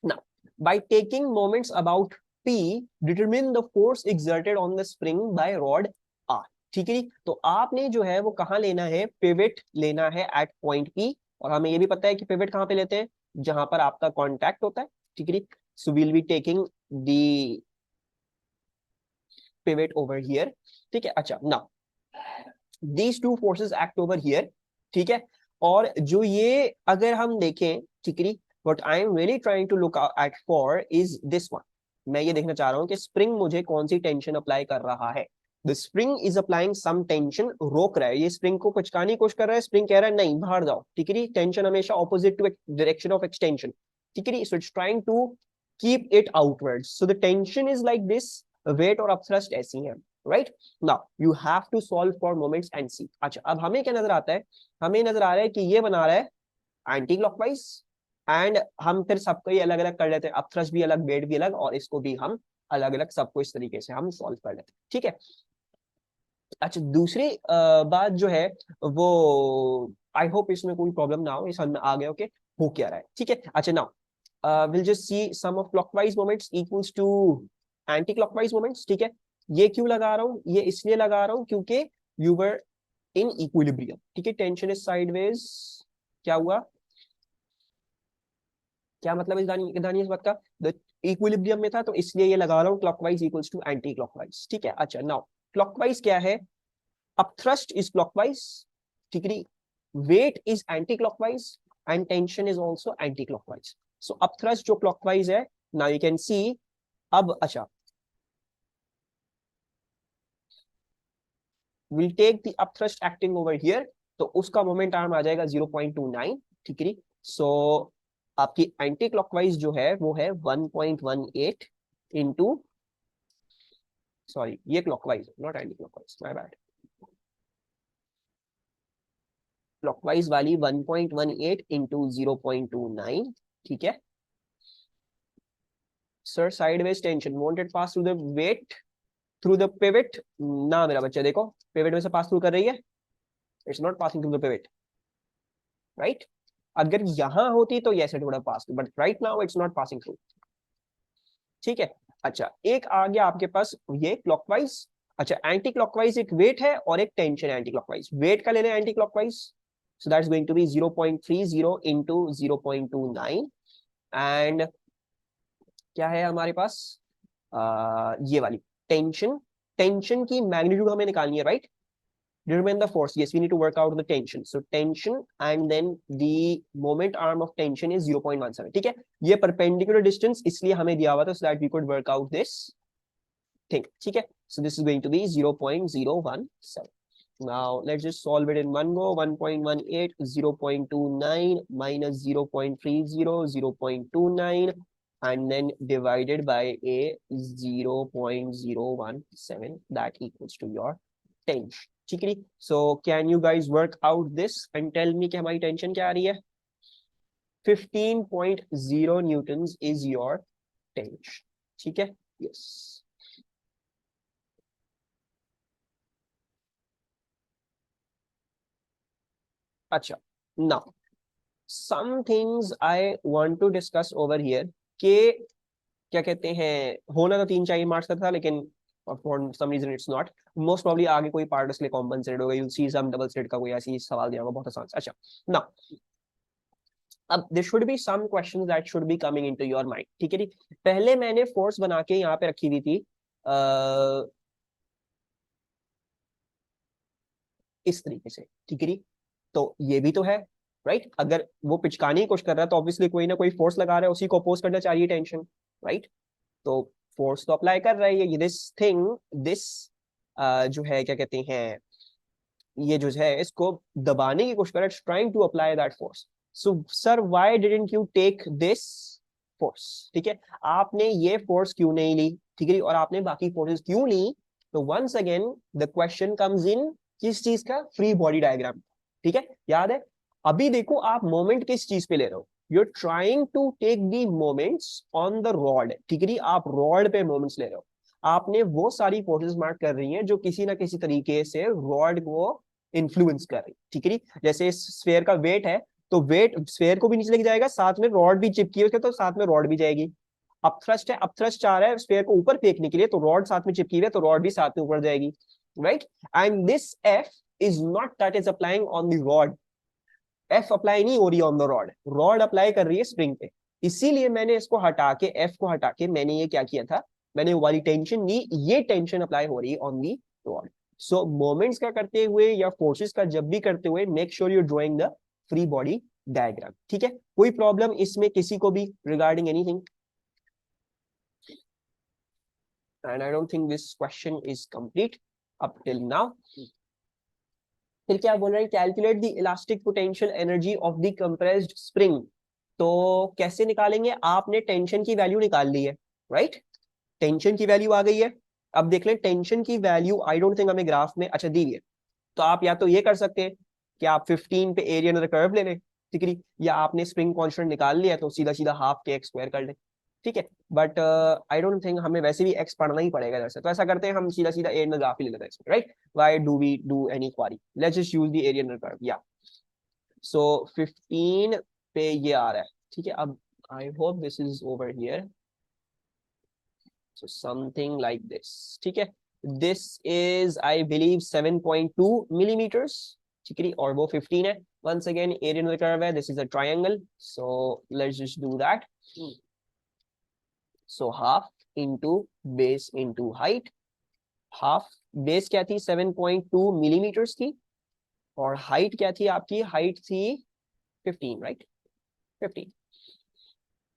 Now by taking moments about P, determine the force exerted on the spring by rod R, ठीक है। तो आपने जो है वो कहाँ लेना है, पिवट लेना है एट पॉइंट P, और हमें ये भी पता है कि पिवट कहाँ पे लेते हैं, जहां पर आपका कांटेक्ट होता है, ठीक है। So we'll be taking the pivot over here, ठीक है। अच्छा, now these two forces act over here, ठीक है। और जो ये अगर हम देखें, ठीक है, what I am really trying to look at for is this one। मैं ये देखना चाह रहा हूँ कि स्प्रिंग मुझे कौन सी टेंशन अप्लाई कर रहा है। The spring is applying some tension, रोक रहा है, ये स्प्रिंग को पचकाने की कोशिश कर रहा है, स्प्रिंग कह रहा है नहीं बाहर जाओ, ठीक है। टेंशन हमेशा opposite to direction of extension, ठीक है। So it's trying to keep it outwards, so the tension is like this, weight और अपथ्रस्ट ऐसी है, right. Now you have to solve for moments and see. अच्छा, अब हमें क्या नजर आता है, हमें नजर आ रहा है कि ये बना रहा है एंटी क्लॉकवाइज, एंड हम फिर सबको ही अलग अलग कर लेते हैं, अपथ्रस्ट भी अलग, वेट भी अलग, और इसको भी हम अलग अलग सबको इस तरीके से हम सॉल्व कर लेते हैं, ठीक है। अच्छा, दूसरी बात जो है वो, आई होप इसमें कोई प्रॉब्लम ना हो, ये समझ में आ गया ओके हो क्या रहा है, ठीक है। अच्छा, now will just see sum of clockwise moments equals to anti clockwise moments, ठीक है। ये क्यों लगा रहा हूँ, ये इसलिए लगा रहा हूँ क्योंकि यू वर इन इक्विलिब्रियम, ठीक है। टेंशन इज साइडवेज, क्या हुआ, क्या मतलब इस दानी इस बात का, द इक्विलिब्रियम में था, तो इसलिए ये लगा रहा हूँ clockwise equals to anti clockwise, ठीक है। अच्छा, नाउ क्लॉकवाइज क्या है, अपथ्रस्ट इज क्लॉकवाइज, ठीक है, weight is anti clockwise, and tension is also anti clockwise. So upthrust जो क्लॉकवाइज है, नाउ यू कैन सी, अब अच्छा will take the upthrust acting over here, तो उसका मोमेंट आर्म आ जाएगा 0.29, ठीक है। सो आपकी एंटी क्लॉकवाइज जो है वो है 1.18 इंटू, सॉरी ये clockwise not anti clockwise, my bad, clockwise वाली 1.18 इंटू 0.29, ठीक है। Sir sideways tension wanted pass through the weight through the pivot, ना मेरा बच्चा देखो, पिवट में से पास थ्रू कर रही है, it's not passing through the pivot, right. अगर यहां होती तो yes it would have passed, but right now it's not passing through, ठीक है। अच्छा, एक आ गया आपके पास ये क्लॉकवाइज। अच्छा, एंटी क्लॉकवाइज एक वेट है और एक टेंशन है एंटी क्लॉकवाइज, वेट का लेना है anti clockwise, so that's going to be 0.30 into 0.29 and क्या है हमारे पास ये वाली टेंशन, टेंशन की मैग्नीट्यूड हमें निकालनी है, right? Determine the force. Yes, we need to work out the tension. So tension and then the moment arm of tension is 0.17. ठीक है, ये perpendicular distance इसलिए हमें दिया हुआ था so that we could work out this thing. ठीक है, so this is going to be 0.017. Now let's just solve it in one go. 1.18, 0.29 minus 0.30, 0.29 and then divided by a 0.017, that equals to your tension. ठीक है, so can you guys work out this and tell me कि हमारी tension क्या आ रही है? 15.0 Newton's is your tension. ठीक है, yes. अच्छा, now some things I want to discuss over here कि क्या कहते हैं, होना तो 3-4 मार्क्स का था लेकिन for some reason it's not. Most probably आगे कोई पार्ट इसलिए कॉम्पनसेटेड होगा. You'll see some double slit का कोई ऐसी सवाल दिया होगा बहुत आसान. अच्छा, now अब there should be some questions that should be coming into your mind. ठीक है जी, पहले मैंने फोर्स बना के यहाँ पे रखी हुई थी इस तरीके से. ठीक है जी, तो ये भी तो है, राइट? अगर वो पिचकाने की कोशिश कर रहा है तो ऑब्वियसली कोई ना कोई फोर्स लगा रहा है, उसी को अपोज करना चाहिए टेंशन, राइट? तो फोर्स तो अप्लाई कर रही है. ये दिस थिंग, दिस जो है क्या कहते हैं, ये जो है इसको दबाने की कोशिश कर रहा है, trying to apply that force. So sir why didn't you take this force? ठीक है, आपने ये फोर्स क्यों नहीं ली? ठीक है, और आपने बाकी फोर्सेस क्यों ली? तो once again the question comes in किस चीज का? Free body diagram. ठीक है, याद है? अभी देखो आप मोमेंट किस चीज पे ले रहे हो. You're trying to take the moments on the rod. ठीक है, आप रॉड पे मोमेंट्स ले रहे हो. आपने वो सारी फोर्सेस मार्क कर रही हैं जो किसी ना किसी तरीके से रॉड को इन्फ्लुएंस कर रही. ठीक है, जैसे इस स्फीयर का वेट है तो वेट स्फीयर को भी नीचे लेके जाएगा, साथ में रॉड भी चिपकी है उसके तो साथ में रॉड भी जाएगी. अपथ्रस्ट है, अपथ्रस्ट चाह रहा है स्फीयर को ऊपर फेंकने के लिए तो रॉड साथ में चिपकी हुई है तो रॉड भी साथ में ऊपर जाएगी, right? And this F is not that is applying on the rod. F apply नहीं हो रही on the rod, rod apply कर रही है स्प्रिंग पे. इसीलिए मैंने इसको हटा के, एफ को हटा के मैंने ये क्या किया था, मैंने वो वाली टेंशन ली, ये टेंशन अप्लाई हो रही है on the rod. So moments का करते हुए या फोर्सेस का जब भी करते हुए make sure you drawing the free body diagram. ठीक है, कोई प्रॉब्लम इसमें किसी को भी regarding anything? And I don't think this question is complete up till now. फिर क्या बोल रहे हैं? Calculate the elastic potential energy of the compressed spring. तो कैसे निकालेंगे? आपने टेंशन की वैल्यू निकाल ली है, राइट? टेंशन की वैल्यू आ गई है. अब देख लें टेंशन की वैल्यू, आई डोंट थिंक हमें ग्राफ में अच्छा दी है. तो आप या तो ये कर सकते हैं कि आप 15 पे एरिया अंडर द कर्व ले लें, ठीक है, या आपने स्प्रिंग कांस्टेंट निकाल लिया तो सीधा सीधा हाफ के एक्स स्क्वायर कर लें. ठीक है, बट आई डोंट थिंक हमें वैसे भी एक्स पढ़ना ही पड़ेगा इधर से, तो ऐसा करते हैं हम सीधा सीधा एरिया अंडर ग्राफ ही ले लेते हैं, right? Why do we do any query? Let's just use the area under curve. या सो 15 पे ये आ रहा है. ठीक है, अब I hope this is over here. So something like this. ठीक है, this is I believe 7.2 millimeters. ठीक है, और वो 15 है. Once again area of the curve है, this is a triangle, so let's just do that. So half into base into height. half base क्या थी? 7.2 millimeters थी और height क्या थी आपकी? height थी 15, right? 15.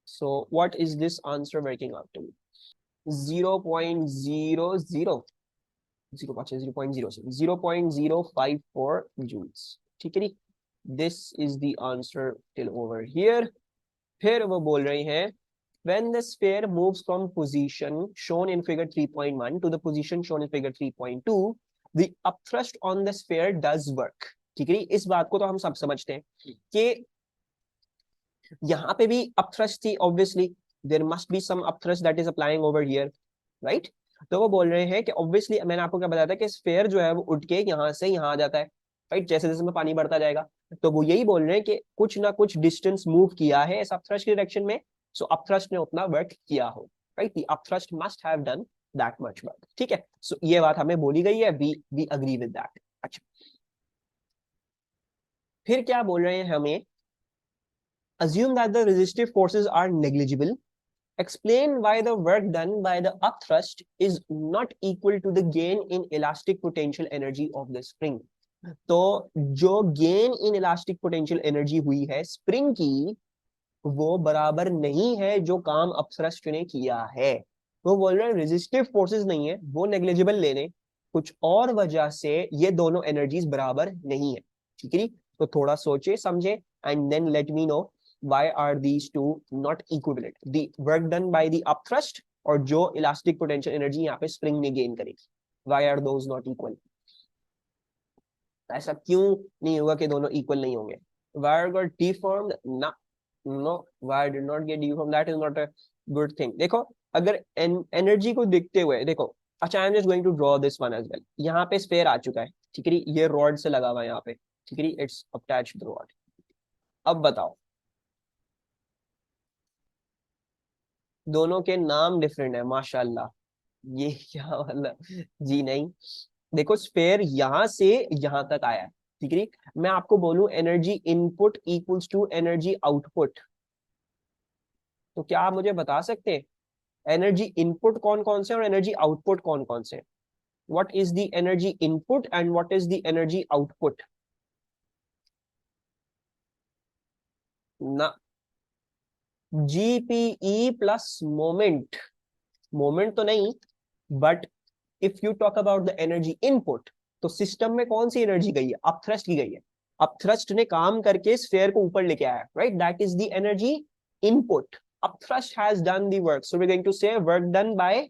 So what is this answer working out to? 0.00 0.054 joules. ठीक है जी, this is the answer till over here. फिर वो बोल रहे हैं when the sphere moves from position shown in figure 3.1 to the position shown in figure 3.2, the upthrust on the sphere does work. ठीक है, इस बात को तो हम सब समझते हैं कि यहाँ पे भी upthrust थी, obviously there must be some upthrust that is applying over here, right? तो वो बोल रहे हैं कि ऑब्वियसली मैंने आपको क्या बताया था कि स्फीयर जो है वो उठ के यहाँ से यहाँ आ जाता है, राइट? जैसे जैसे में पानी बढ़ता जाएगा तो वो यही बोल रहे हैं कि कुछ ना कुछ डिस्टेंस मूव किया है इस अपथ्रस्ट की डायरेक्शन में, सो अपथ्रस्ट ने उतना वर्क किया हो, right? The upthrust must have done that much work. ठीक है, सो ये बात हमें बोली गई है, वी अग्री विद दैट. अच्छा, फिर क्या बोल रहे हैं हमें, assume that the resistive forces are negligible, explain why the work done by the upthrust is not equal to the gain in elastic potential energy of the spring. तो जो gain in elastic potential energy हुई है spring की, वो बराबर नहीं है जो काम अपथ्रस्ट ने किया है। वो बोल रहे हैं रेजिस्टिव फोर्सेस नहीं है, वो नेग्लिजिबल लेने, कुछ और वजह से ये दोनों एनर्जीज बराबर नहीं है। ठीक है, तो थोड़ा सोचे समझे and then let me know why are these two not equivalent, the work done by the upthrust और जो इलास्टिक पोटेंशियल एनर्जी यहाँ पे स्प्रिंग ने गेन करी, why are those not equal? ऐसा क्यों नहीं होगा कि दोनों इक्वल नहीं होंगे? wire got deformed? no, wire did not get deformed, that is not a good thing. देखो अगर एनर्जी को देखते हुए देखो, अच्छा I am just going to draw this one as well. यहाँ पे स्फेयर आ चुका है, ठीक है, ये रॉड से लगा हुआ है यहाँ पे, ठीक है, इट्स अटैच्ड रॉड। अब बताओ, दोनों के नाम डिफरेंट है माशाल्लाह, ये क्या मतलब, जी नहीं। देखो स्फेयर यहां से यहां तक आया है, ठीक है, मैं आपको बोलूं energy input equals to energy output, तो क्या आप मुझे बता सकते हैं एनर्जी इनपुट कौन कौन से और एनर्जी आउटपुट कौन कौन से? What is the energy input and what is the energy output? ना, जीपीई प्लस मोमेंट, मोमेंट तो नहीं, but if you talk about the energy input, तो सिस्टम में कौन सी एनर्जी गई है? अपथ्रस्ट की गई है, अपथ्रस्ट ने काम करके स्फेयर को ऊपर लेके आया, right, that is the energy input. Upthrust has done the work, so we are going to say work done by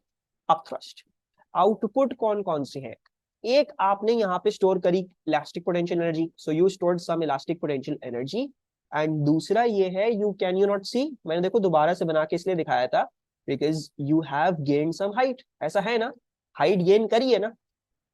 upthrust. Output कौन कौन से हैं? एक आपने यहाँ पे स्टोर करी elastic potential energy, so you stored some elastic potential energy, and दूसरा ये है you can you not see, मैंने देखो दोबारा से बना के इसलिए दिखाया था because you have gain some height, ऐसा है ना, हाइट गेन करी है ना,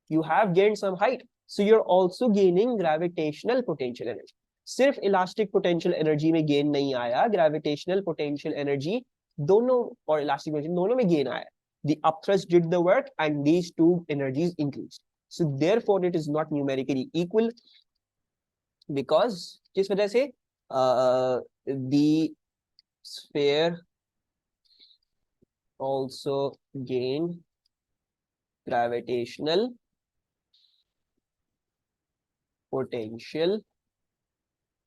you have gained some height, so you're also gaining gravitational potential energy। सिर्फ इलास्टिक पोटेंशियल एनर्जी में गेन नहीं आया, ग्रेविटेशनल पोटेंशियल एनर्जी दोनों और इलास्टिक पोटेंशियल दोनों में गेन आया। the upthrust did the work and these two energies increased, so therefore it is not numerically equal because किस वजह से the sphere also gained gravitational potential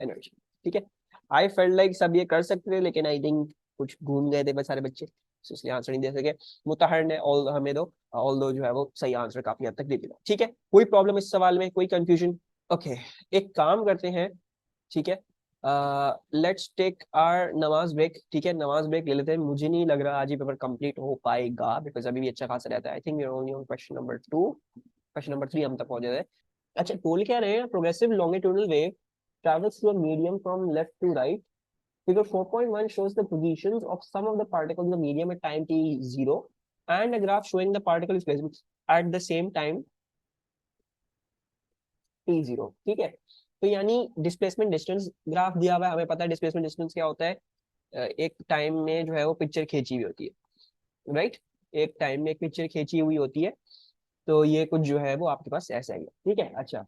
energy. ठीक है, आई फेल्ट लाइक सब ये कर सकते थे लेकिन आई थिंक कुछ घूम गए थे बस सारे बच्चे, तो इसलिए आंसर नहीं दे सके। मुताहर ने ऑल हमें दो, ऑल दो जो है वो सही आंसर काफी हद तक दे दिया। ठीक है, कोई प्रॉब्लम इस सवाल में, कोई कंफ्यूजन? ओके, एक काम करते हैं, ठीक है, लेट्स टेक आवर नमाज ब्रेक। ठीक है, नमाज ब्रेक ले लेते हैं, मुझे नहीं लग रहा आज ये पेपर कंप्लीट हो पाएगा बिकॉज अभी भी अच्छा खासा रहता है। I think we are only on question number 2, question number 3 हम तक पहुंचे थे। अच्छा, बोल क्या रहे हैं, progressive longitudinal wave travels through a medium from left to right. Figure 4.1 shows the positions of some of the particles in the medium at time t0 and a graph showing the particle displacement at the same time t0। ठीक है, तो यानी displacement distance graph दिया हुआ है, हमें पता है डिस्प्लेसमेंट डिस्टेंस क्या होता है, एक टाइम में जो है वो पिक्चर खींची हुई होती है, राइट, एक टाइम में एक पिक्चर खींची हुई होती है, तो ये कुछ जो है वो आपके पास ऐसा ही है। ठीक है, अच्छा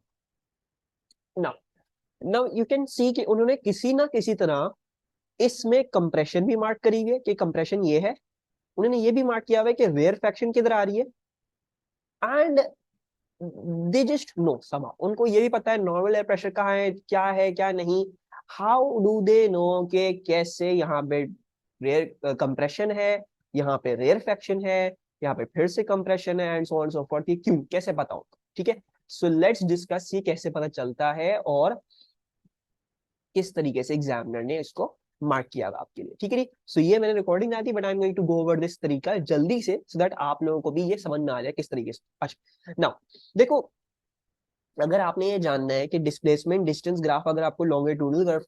now now you can see कि उन्होंने किसी ना किसी तरह इसमें कंप्रेशन भी मार्क करी हुई है कि कंप्रेशन ये है, उन्होंने ये भी मार्क किया हुआ है कि रेयर फ्रैक्शन किधर आ रही है, एंड दे जस्ट नो समा, उनको ये भी पता है नॉर्मल एयर प्रेशर कहाँ है क्या नहीं। हाउ डू दे नो कि कैसे यहाँ पे रेयर कंप्रेशन है, यहाँ पे रेयर फ्रैक्शन है, यहाँ पे फिर से कंप्रेशन है, and so on so forth, ये क्यों कैसे पता होगा? ठीक है, सो लेट्स डिस्कस ये कैसे पता चलता है और किस तरीके से एग्जामिनर ने इसको मार्क किया आपके लिए। ठीक है, सो ये मैंने रिकॉर्डिंग आई थी but I am going to go over this तरीका जल्दी से सो दैट आप लोगों को भी ये समझ में आ जाए किस तरीके से। अच्छा नाउ देखो, अगर आपने ये जानना है कि डिस्प्लेसमेंट डिस्टेंस ग्राफ अगर आपको लॉन्गिट्यूडनल वेव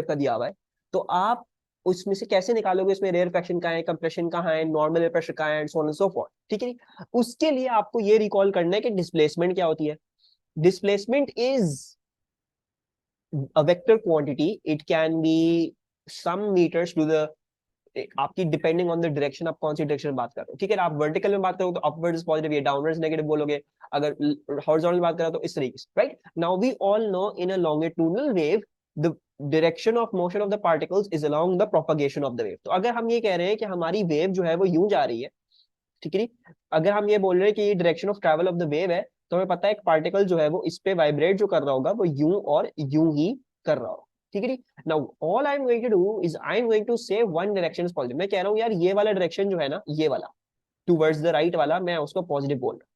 का दिया हुआ है, तो आप उसमें से कैसे निकालोगे इसमें रेयर फ्रैक्शन कहाँ है, कंप्रेशन कहाँ है, नॉर्मल एयर प्रेशर कहाँ है, and so on and so forth. ठीक है, उसके लिए आपको ये रिकॉल करना है कि डिस्प्लेसमेंट क्या होती है। Displacement is a vector quantity, it can be some meters to the आपकी डिपेंडिंग ऑन द डायरेक्शन, आप कौन सी डायरेक्शन बात कर रहे हो, ठीक है ना। आप वर्टिकल में बात करो तो अपवर्ड्स पॉजिटिव या डाउनवर्ड्स नेगेटिव बोलोगे, अगर हॉरिजॉन्टल बात करो तो इस तरीके से, right. Now we all know in a longitudinal wave the direction of motion of the particles is along the propagation of the wave. तो अगर हम ये कह रहे हैं कि हमारी वेव जो है वो यूं जा रही है, ठीक है, अगर हम ये बोल रहे हैं कि ये direction of travel of the wave है, तो हमें पता है एक पार्टिकल जो है वो इस पे वाइब्रेट जो कर रहा होगा वो यूं और यूं ही कर रहा होगा, ठीक है। Now all I am going to do is I am going to say one direction is positive. मैं कह रहा हूं यार ये वाला डायरेक्शन जो है ना, ये वाला टुवर्ड्स द राइट वाला, मैं उसको पॉजिटिव बोल रहा हूँ,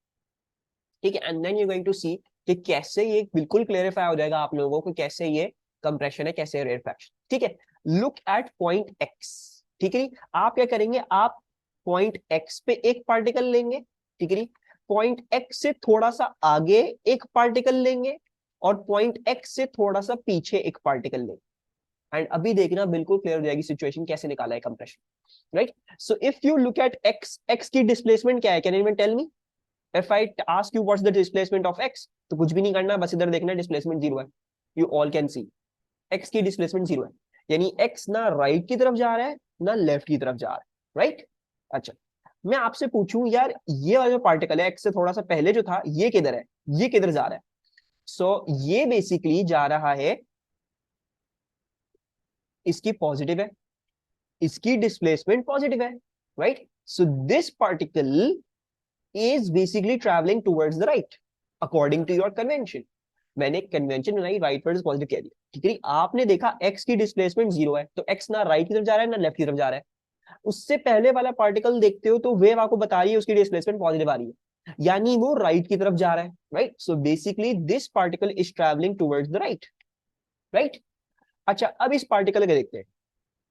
ठीक है। And then you going to see कि कैसे ये बिल्कुल क्लेरिफाई हो जाएगा आप लोगों को कैसे ये कंप्रेशन है, कैसे रेयरफैक्शन, ठीक है। लुक एट पॉइंट एक्स, ठीक है। आप क्या करेंगे, आप पॉइंट एक्स पे एक पार्टिकल लेंगे, ठीक है। पॉइंट एक्स से थोड़ा सा आगे एक पार्टिकल लेंगे और पॉइंट एक्स से थोड़ा सा पीछे एक पार्टिकल लेंगे। एंड अभी देखना बिल्कुल क्लियर हो जाएगी सिचुएशन कैसे निकाला है compression, right. So if you look at X, X की डिस्प्लेसमेंट क्या है, can anyone tell me? If I ask you what's the displacement of x, तो कुछ भी नहीं करना, बस इधर देखना डिस्प्लेसमेंट जीरो है। You all can see x की डिस्प्लेसमेंट जीरो है, यानी x ना राइट की तरफ जा रहा है ना लेफ्ट की तरफ जा रहा है, राइट। अच्छा, मैं आपसे पूछूं यार ये वाला जो पार्टिकल है x से थोड़ा सा पहले जो था, ये किधर है, ये किधर जा रहा है? सो ये बेसिकली जा रहा है, इसकी पॉजिटिव है, इसकी डिस्प्लेसमेंट पॉजिटिव है, right. So this particle is basically traveling towards the right according to your convention। मैंने कन्वेंशन बनाई, राइट वर्ड पॉजिटिव कह दिया, ठीक है। आपने देखा x की डिस्प्लेसमेंट जीरो है, तो x ना राइट की तरफ जा रहा है ना लेफ्ट की तरफ जा रहा है। उससे पहले वाला पार्टिकल देखते हो तो वेव आपको बता रही है उसकी डिस्प्लेसमेंट पॉजिटिव आ रही है, यानी वो राइट की तरफ जा रहा है, right. So basically this particle is travelling towards the right, right. अच्छा, अब इस पार्टिकल को देखते हैं।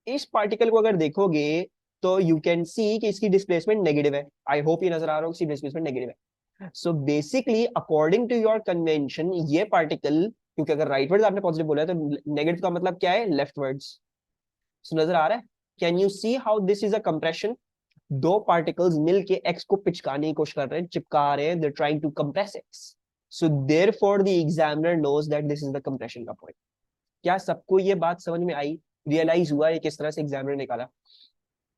इस पार्टिकल को अगर देखोगे तो यू कैन सी कि इसकी डिस्प्लेसमेंट नेगेटिव है। आई होप ये नजर आ रहा हो, इसकी डिस्प्लेसमेंट नेगेटिव है। So basically according to your convention ये पार्टिकल, क्योंकि अगर राइट वर्ड्स आपने पॉजिटिव बोला है तो नेगेटिव का मतलब क्या है, लेफ्ट वर्ड्स। सो नजर आ रहा है, can you see how this is a compression? दो पार्टिकल्स मिलके एक्स को पिचकाने की कोशिश कर रहे हैं, चिपका रहे हैं, they trying to compress X. So therefore the examiner knows that this is the compression का पॉइंट। क्या सबको ये बात समझ में आई, रियलाइज हुआ है किस तरह से एग्जामिनर निकाला?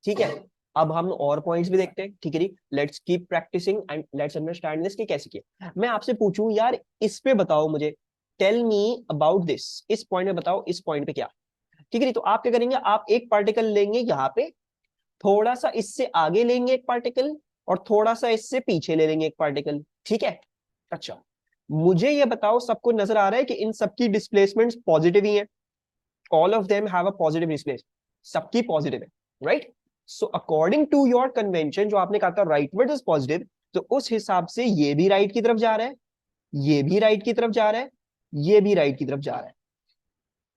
ठीक है, अब हम और पॉइंट्स भी देखते हैं, ठीक है जी। Let's keep practicing and let's understand this कि कैसे किया। मैं आपसे पूछूं यार इस पे बताओ मुझे, टेल मी अबाउट दिस, इस पॉइंट में बताओ इस पॉइंट पे क्या, ठीक है। तो आप क्या करेंगे, आप एक पार्टिकल लेंगे यहाँ पे, थोड़ा सा इससे आगे लेंगे एक पार्टिकल और थोड़ा सा इससे पीछे ले लेंगे एक पार्टिकल, ठीक है। अच्छा, मुझे ये बताओ, सबको नजर आ रहा है कि इन सबकी डिस्प्लेसमेंट पॉजिटिव ही है, all of them have a positive displacement, सबकी पॉजिटिव है, right. So according to your convention, जो आपने कहा था राइट वर्ड इज पॉजिटिव, तो उस हिसाब से ये भी राइट की तरफ जा रहा है, ये भी राइट की तरफ जा रहा है, ये भी राइट की तरफ जा रहा है।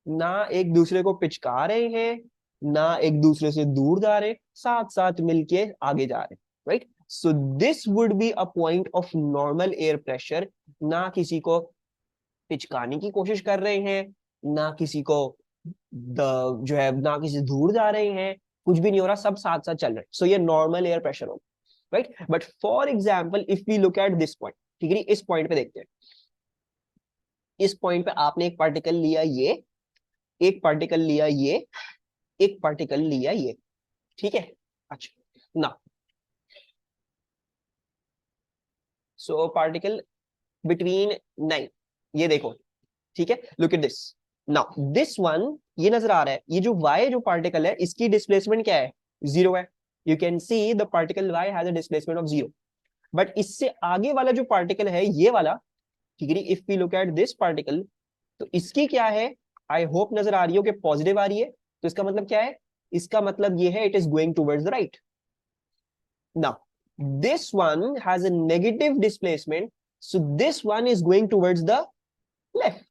ना एक दूसरे को पिचका रहे हैं, ना एक दूसरे से दूर जा रहे, साथ साथ मिलके आगे जा रहे, right. So this would be a point of normal air pressure. ना किसी को पिचकाने की कोशिश कर रहे हैं, ना किसी को जो है ना किसी दूर जा रहे हैं, कुछ भी नहीं हो रहा, सब साथ साथ चल रहे हैं। सो ये नॉर्मल एयर प्रेशर होगा, right. But for example if we look at this point, ठीक है, इस पॉइंट पे देखते हैं। इस पॉइंट पे आपने एक पार्टिकल लिया ये, एक पार्टिकल लिया ये, एक पार्टिकल लिया ये, ठीक है। अच्छा ना, सो पार्टिकल बिटवीन 9, ये देखो, ठीक है। Look at this, now this one, ये नजर आ रहा है, ये जो y जो पार्टिकल है इसकी डिस्प्लेसमेंट क्या है, जीरो है। You can see the particle y has a displacement of zero. But इससे आगे वाला जो पार्टिकल है ये वाला, ठीक है, if we look at this particle, तो इसकी क्या है, आई होप नजर आ रही हो कि पॉजिटिव आ रही है। तो इसका मतलब क्या है, इसका मतलब ये है it is going towards the right. Now this one has a negative displacement, so this one is going towards the left.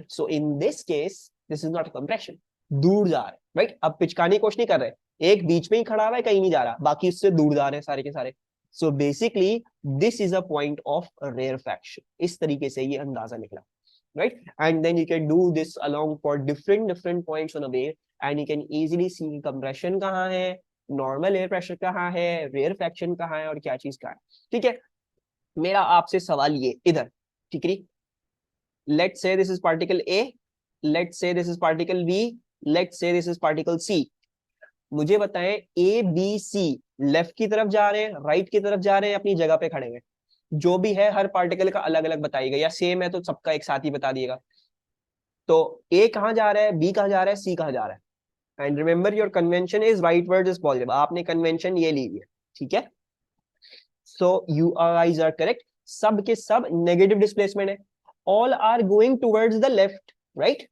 So in this case, this is not a compression. दूर जा रहे, राइट। अब पिचकाने की कोशिश नहीं कर रहे, एक बीच में ही खड़ा हुआ है, कहीं नहीं जा रहा, बाकी उससे दूर जा रहे हैं सारे के सारे। So basically this is a point of rarefaction. इस तरीके से ये अंदाजा निकला, right. And then you can do this along for different different points on a wave and you can easily see compression कहाँ है, नॉर्मल एयर प्रेशर कहाँ है, रेयरफैक्शन कहाँ है और क्या चीज कहाँ है, ठीक है। मेरा आपसे सवाल ये इधर, ठीक है, let's say this is particle A, let's say this is particle B, let's say this is particle C। मुझे बताएं ए बी सी लेफ्ट की तरफ जा रहे हैं, राइट की तरफ जा रहे हैं, अपनी जगह पे खड़े हैं, जो भी है हर पार्टिकल का अलग अलग बताइएगा, या सेम है तो सबका एक साथ ही बता दिएगा। तो ए कहाँ जा रहा है, बी कहाँ जा रहा है, सी कहाँ जा रहा है। And remember your convention is rightward is positive, आपने कन्वेंशन ये ली है, ठीक है। So you are are correct, सब के सब नेगेटिव डिस्प्लेसमेंट है, all are going towards the left, right,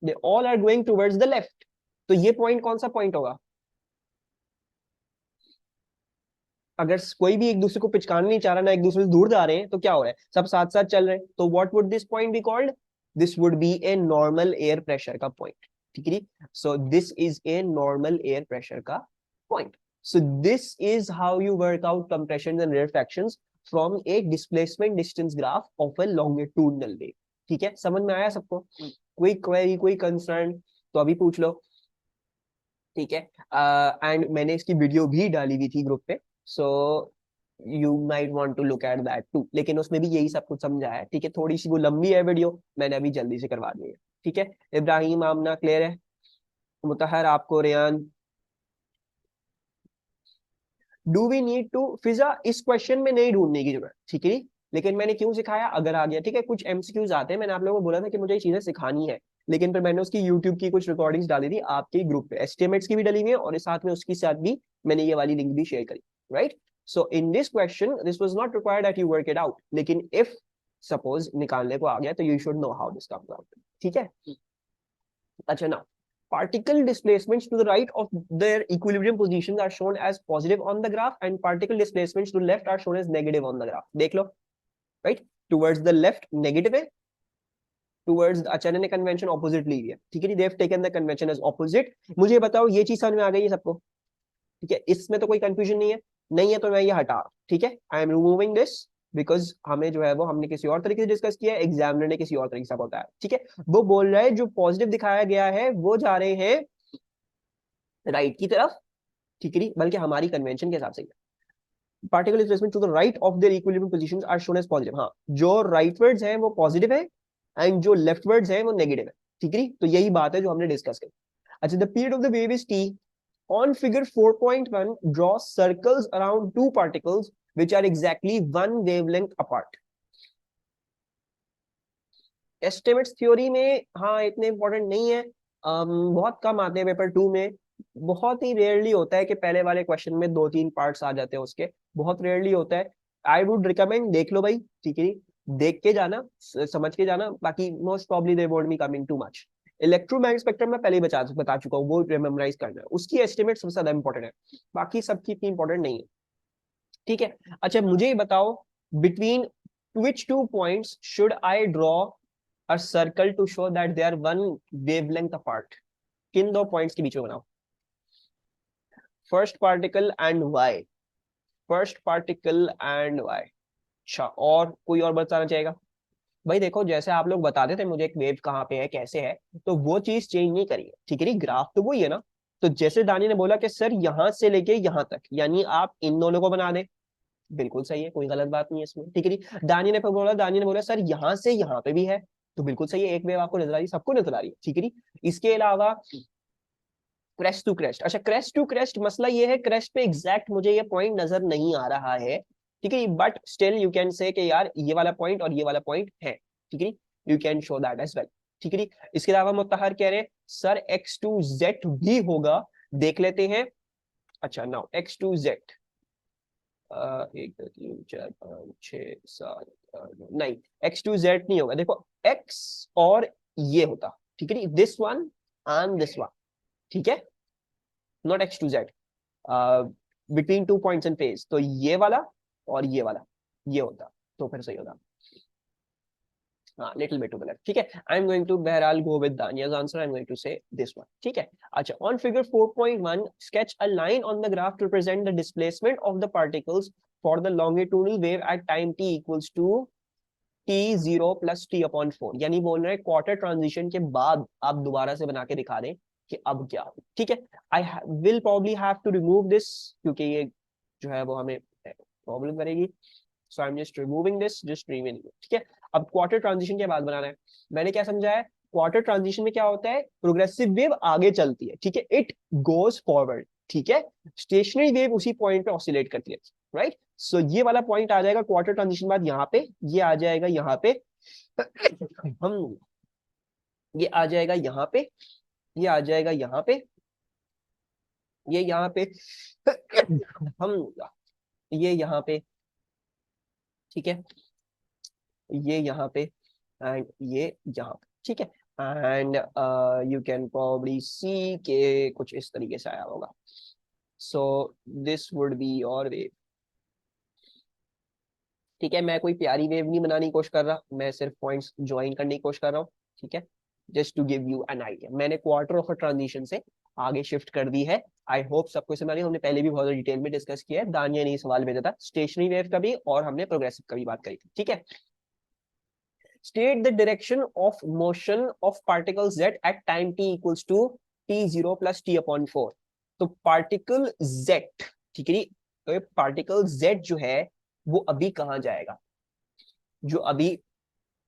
they all are going towards the left. तो ये पॉइंट कौन सा पॉइंट होगा? अगर कोई भी एक दूसरे को पिचकान नहीं चाह रहा ना, एक दूसरे से दूर जा रहे हैं, तो क्या हो रहा है, सब साथ साथ चल रहे हैं, तो what would this point be called? This would be a normal air pressure का पॉइंट, ठीक है। So this is a normal air pressure का point. So this is how you work out compression and refractions from a displacement distance graph of a longitudinal wave. ठीक है, समझ में आया सबको? कोई क्वेरी, कोई कंसर्न तो अभी पूछ लो, ठीक है। एंड मैंने इसकी वीडियो भी डाली हुई थी ग्रुप पे, so you might want to look at that too, लेकिन उसमें भी यही सब कुछ समझा है, ठीक है। थोड़ी सी वो लंबी है वीडियो, मैंने अभी जल्दी से करवा दी है, ठीक है। इब्राहिम आमना क्लियर है, मुतहर आपको, Rayan do we need to, Fiza इस क्वेश्चन में नहीं ढूंढने की जरूरत, ठीक है। लेकिन मैंने क्यों सिखाया, अगर आ गया, ठीक है। कुछ एमसीक्यूज आते हैं, मैंने आप लोगों को बोला था कि मुझे ये चीजें सिखानी है, लेकिन फिर मैंने उसकी यूट्यूब की कुछ रिकॉर्डिंग्स डाली थी आपके ग्रुप पे, एस्टिमेट्स की भी डाली हुई है, और साथ में उसकी साथ भी मैंने ये वाली लिंक भी शेयर करी, right. So in this question this was not required that you work it out, लेकिन इफ सपोज निकालने को आ गया तो you should know how this comes out, ठीक है। अच्छा ना, particle displacements to the right of their equilibrium positions are shown as positive on the graph and particle displacements to the left are shown as negative on the graph. देख लो, right, towards the left negative है, towards अच्छा ने convention opposite ली है, ठीक है। they have taken the convention as opposite। मुझे बताओ ये चीज समझ में आ गई है सबको, ठीक है, इसमें तो कोई कंफ्यूजन नहीं है, नहीं है तो मैं ये हटा, ठीक है। I am removing this because हमें जो है वो हमने किसी और तरीके से डिस्कस किया है, एग्जामिनर ने किसी और तरीके से बताया, ठीक है। वो बोल रहा है जो पॉजिटिव दिखाया गया है वो जा रहे हैं राइट की तरफ, ठीक है, बल्कि हमारी कन्वेंशन के हिसाब से particle displacement to the right of their equilibrium positions are shown as positive. हाँ, जो राइटवर्ड्स हैं वो पॉजिटिव है एंड जो लेफ्टवर्ड्स हैं वो नेगेटिव है, ठीक है। तो यही बात है जो हमने डिस्कस की। अच्छा, the period of the wave is T. On figure 4.1, draw circles around two particles which are exactly one wavelength apart. Estimates theory में हाँ इतने इंपॉर्टेंट नहीं है, बहुत कम आते हैं पेपर 2 में, बहुत ही रेयरली होता है कि पहले वाले क्वेश्चन में 2-3 पार्ट्स आ जाते हैं उसके, बहुत रेयरली होता है। आई वुड रिकमेंड देख लो भाई, ठीक है, देख के जाना, समझ के जाना, बाकी most probably they won't be coming too much. Electromagnetic spectrum में पहले ही बता चुका हूँ, वो मेमोराइज करना है, उसकी एस्टिमेट सबसे ज्यादा इंपॉर्टेंट है, बाकी सबकी इतनी इंपॉर्टेंट नहीं है, ठीक है। अच्छा मुझे ये बताओ, between which two points should I draw a circle to show that they are one wavelength apart? किन दो पॉइंट्स के बीच में बनाओ? First particle and Y, first particle and Y. अच्छा, और कोई और बताना चाहेगा? भाई देखो, जैसे आप लोग बताते थे मुझे एक वेव कहाँ पे है कैसे है, तो वो चीज चेंज नहीं करी है, ठीक है, ग्राफ तो वही है ना। तो जैसे दानी ने बोला कि सर यहां से लेके यहां तक, यानी आप इन दोनों को बना दें, बिल्कुल सही है, कोई गलत बात नहीं है इसमें, ठीक है। दानी ने बोला सर यहाँ से यहाँ पे भी है, तो बिल्कुल सही है, एक वेव आपको नजर आ रही है, सबको नजर आ रही है, ठीक है। इसके अलावा क्रेस्ट टू क्रेस्ट, अच्छा क्रेस्ट टू क्रेस्ट मसला ये है, क्रेस्ट पे एग्जैक्ट मुझे ये पॉइंट नजर नहीं आ रहा है, ठीक है, but still you can say कि यार ये वाला पॉइंट और ये वाला पॉइंट है, ठीक है, you can show that as well, ठीक है। इसके अलावा मुत्तहर कह रहे हैं सर एक्स टू जेड भी होगा, देख लेते हैं। अच्छा नाउ एक्स टू जेड, 1 2 3 4 5 6 7 8 नहीं, एक्स टू जेड नहीं होगा, देखो एक्स और ये होता, ठीक है, this one and this one, ठीक है, not X to Z, between two points in phase, तो ये वाला और ये वाला ये होता, तो फिर सही होता। हाँ, little bit to the left, ठीक है। आई एम गोइंग टू बहरहाल go with Dania's answer, I am going to say this one, ठीक है। अच्छा, on figure 4.1 sketch a line on the graph to represent the displacement of the particles for the longitudinal wave at time t equals to t0 plus t upon 4, यानी बोल रहे हैं quarter transition के बाद आप दोबारा से बना के दिखा दें कि अब क्या, ठीक है। I will probably have to remove this, क्योंकि ये जो है वो हमें प्रॉब्लम करेगी, so I am just removing this, just removing, ठीक है। अब क्वार्टर ट्रांजिशन के बाद बनाना है, मैंने क्या समझा है, क्वार्टर ट्रांजिशन में क्या होता है, प्रोग्रेसिव वेव आगे चलती है, ठीक है, इट गोज फॉरवर्ड, ठीक है, स्टेशनरी वेव उसी पॉइंट पे ऑसिलेट करती है, राइट। सो ये वाला पॉइंट आ जाएगा क्वार्टर ट्रांजिशन बाद यहाँ पे, ये आ जाएगा यहाँ पे हम, ये आ जाएगा यहाँ पे, ये आ जाएगा यहाँ पे, ये यहाँ पे हम, ये यहाँ पे, ठीक है, ये यहाँ पे, एंड ये यहाँ पे, ठीक है। एंड यू कैन प्रॉब्ली सी के कुछ इस तरीके से आया होगा। So this would be your wave, ठीक है। मैं कोई प्यारी वेव नहीं बनाने की कोशिश कर रहा, मैं सिर्फ पॉइंट्स ज्वाइन करने की कोशिश कर रहा हूँ, ठीक है, just to give you an idea. मैंने क्वार्टर ऑफ अ ट्रांजिशन से आगे शिफ्ट कर दी है। आई होप सबको समझ आ रही है, हमने पहले भी बहुत डिटेल में डिस्कस किया है, दानिया ने सवाल भेजा था स्टेशनरी वेव का भी, और हमने प्रोग्रेसिव का भी बात करी थी, ठीक है। State the direction of motion of particle z at time t equals to t0 plus t upon 4। तो पार्टिकल z, ठीक है, तो पार्टिकल z जो है वो अभी कहाँ जाएगा, जो अभी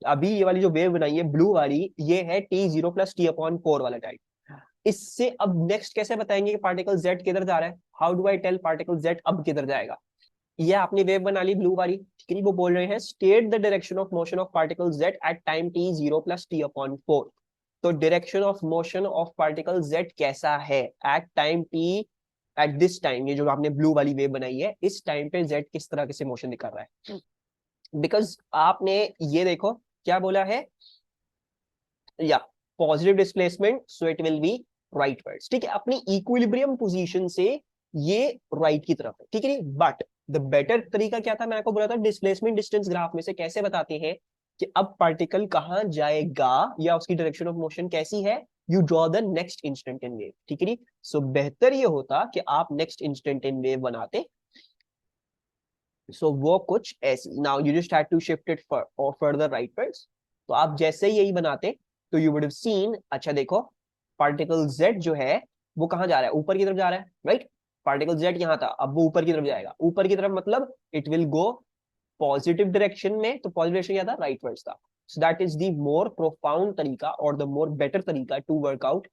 अभी ये वाली जो वेव बनाई है ब्लू वाली, ये है t0 प्लस टी अपॉन 4 वाला टाइम। इससे अब नेक्स्ट कैसे बताएंगे कि पार्टिकल z किधर जा रहा है, how do I tell particle z अब किधर जाएगा। ये आपने वेव बना ली ब्लू वाली, ठीक है, वो बोल रहे हैं state the direction of motion of particle z at time t 0 plus T upon 4। तो direction of motion of particle z कैसा है at time t, at this time, ये जो आपने ब्लू वाली वेव बनाई है इस टाइम पे z किस तरह से मोशन दिखा रहा है। बिकॉज आपने ये देखो क्या बोला है, या positive displacement, so it will be rightwards, ठीक है, अपनी इक्विलिब्रियम पोजीशन से ये राइट की तरफ है, ठीक है। बट द बेटर तरीका क्या था, मैं आपको बोला था डिस्प्लेसमेंट डिस्टेंस ग्राफ में से कैसे बताते हैं कि अब पार्टिकल कहां जाएगा या उसकी डायरेक्शन ऑफ मोशन कैसी है, you draw the next instant in wave, ठीक है। सो बेहतर ये होता कि आप नेक्स्ट इंस्टेंट इन वेव बनाते। सो वो कुछ ऐसी, now you just had to shift it further rightwards. तो आप जैसे यही बनाते तो यू वुड हैव सीन, अच्छा देखो पार्टिकल z जो है वो कहां जा रहा है, ऊपर की तरफ जा रहा है, राइट। पार्टिकल z यहाँ था, अब वो ऊपर की तरफ जाएगा, ऊपर की तरफ मतलब it will go positive direction में, तो पॉजिटिव डायरेक्शन क्या था, राइटवर्ड्स था। सो that is the more profound तरीका और द मोर बेटर तरीका टू वर्क आउट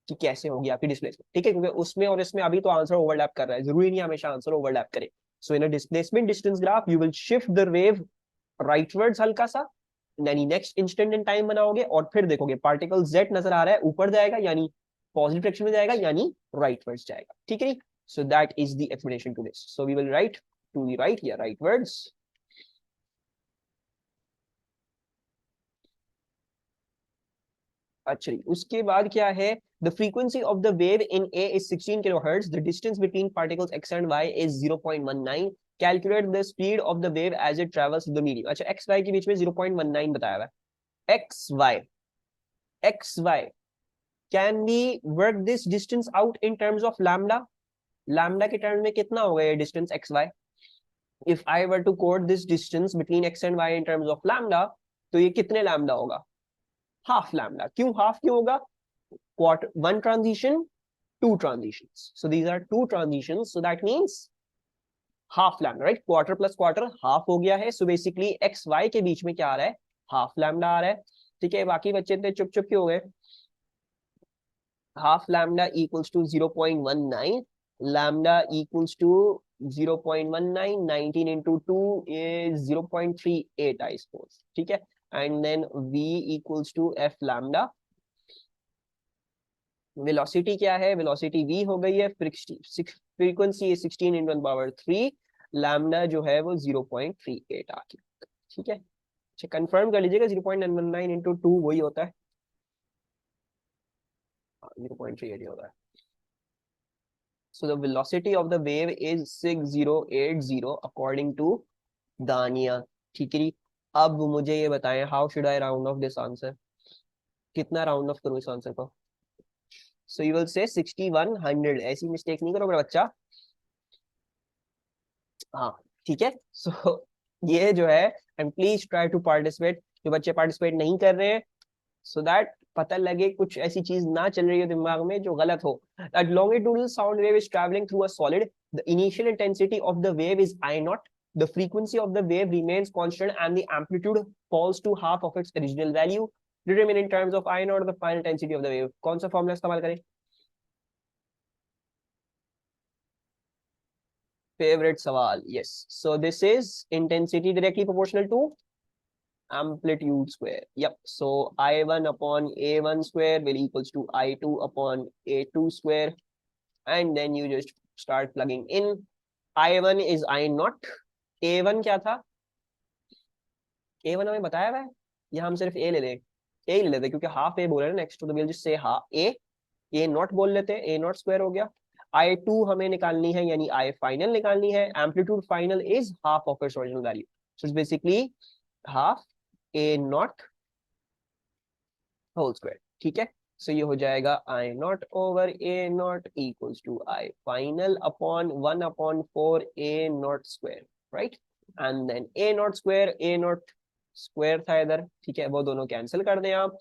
कि कैसे होगी आपकी डिस्प्लेसमेंट, ठीक है, क्योंकि उसमें और इसमें अभी तो आंसर ओवरलैप कर रहा है, जरूरी नहीं हमेशा आंसर ओवरलैप करे। So in a displacement distance graph you will shift the wave rightwards हल्का सा, यानी नेक्स्ट इंस्टेंट इन टाइम बनाओगे और फिर देखोगे पार्टिकल z नजर आ रहा है, ऊपर जाएगा यानी पॉजिटिव डायरेक्शन में जाएगा, यानी राइटवर्ड्स जाएगा, ठीक है। So that is the explanation to this. So we will write to the right या राइटवर्ड्स। अच्छा उसके बाद क्या है, the frequency of the wave in A is 16 kilohertz, the distance between particles x and y is 0.19, calculate the speed of the wave as it travels through the medium। अच्छा x y के बीच में 0.19 बताया हुआ है, x y can we work this distance out in terms of lambda, lambda के term में कितना होगा ये distance x y। if I were to quote this distance between x and y in terms of lambda, तो ये कितने lambda होगा, half lambda. क्यों हाफ क्यों होगा, quarter one transition, two transitions, so these are two transitions, so that means half lambda, right, quarter plus quarter half हो गया है। so basically x y के बीच में क्या आ रहा है, हाफ लैम्डा आ रहा है, ठीक है। बाकी बच्चे थे चुप चुप क्यों हो गए, half lambda equals to 0.19, lambda equals to 0.19, 19 into 2 is 0.38 I suppose, ठीक है। and then v equals to f lambda, velocity क्या है, वेलोसिटी v हो गई है, फ्रीक्वेंसी है 16 into 10⁻³ लैम्डा जो है वो 0.38 आ गया, ठीक है। अच्छा कंफर्म कर लीजिएगा 0.19 into 2 वही होता है, 0.38 होता है। so the velocity of the wave is 6080 according to दानिया, ठीक है। अब मुझे ये बताएं how should I round of this answer, कितना राउंड ऑफ करूं इस आंसर को। सो यू विल से 6100, ऐसी मिस्टेक नहीं करो मेरा बच्चा, हाँ ठीक है। सो ये जो है, and please try to participate, जो बच्चे पार्टिसिपेट नहीं कर रहे हैं, सो दैट पता लगे कुछ ऐसी चीज ना चल रही है दिमाग में जो गलत हो। That longitudinal sound wave is traveling through a solid, the initial intensity of the wave is I naught, the frequency of the wave remains constant and the amplitude falls to half of its original value, determine in terms of I naught the final intensity of the wave। कौन सा formula इस्तेमाल करें, favourite सवाल, yes. So this is intensity directly proportional to amplitude square. Yep. So I1 upon A1 square will equals to I2 upon A2 square. And then you just start plugging in. I1 is I naught. A1 क्या था? A1 हमें बताया हुआ है, या हम सिर्फ A ले लें? A ले लेते क्योंकि हाफ A बोल रहे हैं next to the we'll just say A nought बोल लेते हैं, A नॉट स्क्वायर हो गया। I2 हमें निकालनी है, यानी I फाइनल निकालनी है। Amplitude final is half of its original value, so it's basically half A nought whole square. ठीक है, सो ये हो जाएगा I nought over A nought equals to I final upon 1/4 A nought square, right. And then A nought square था इधर, ठीक है, वो दोनों कैंसिल कर दें आप,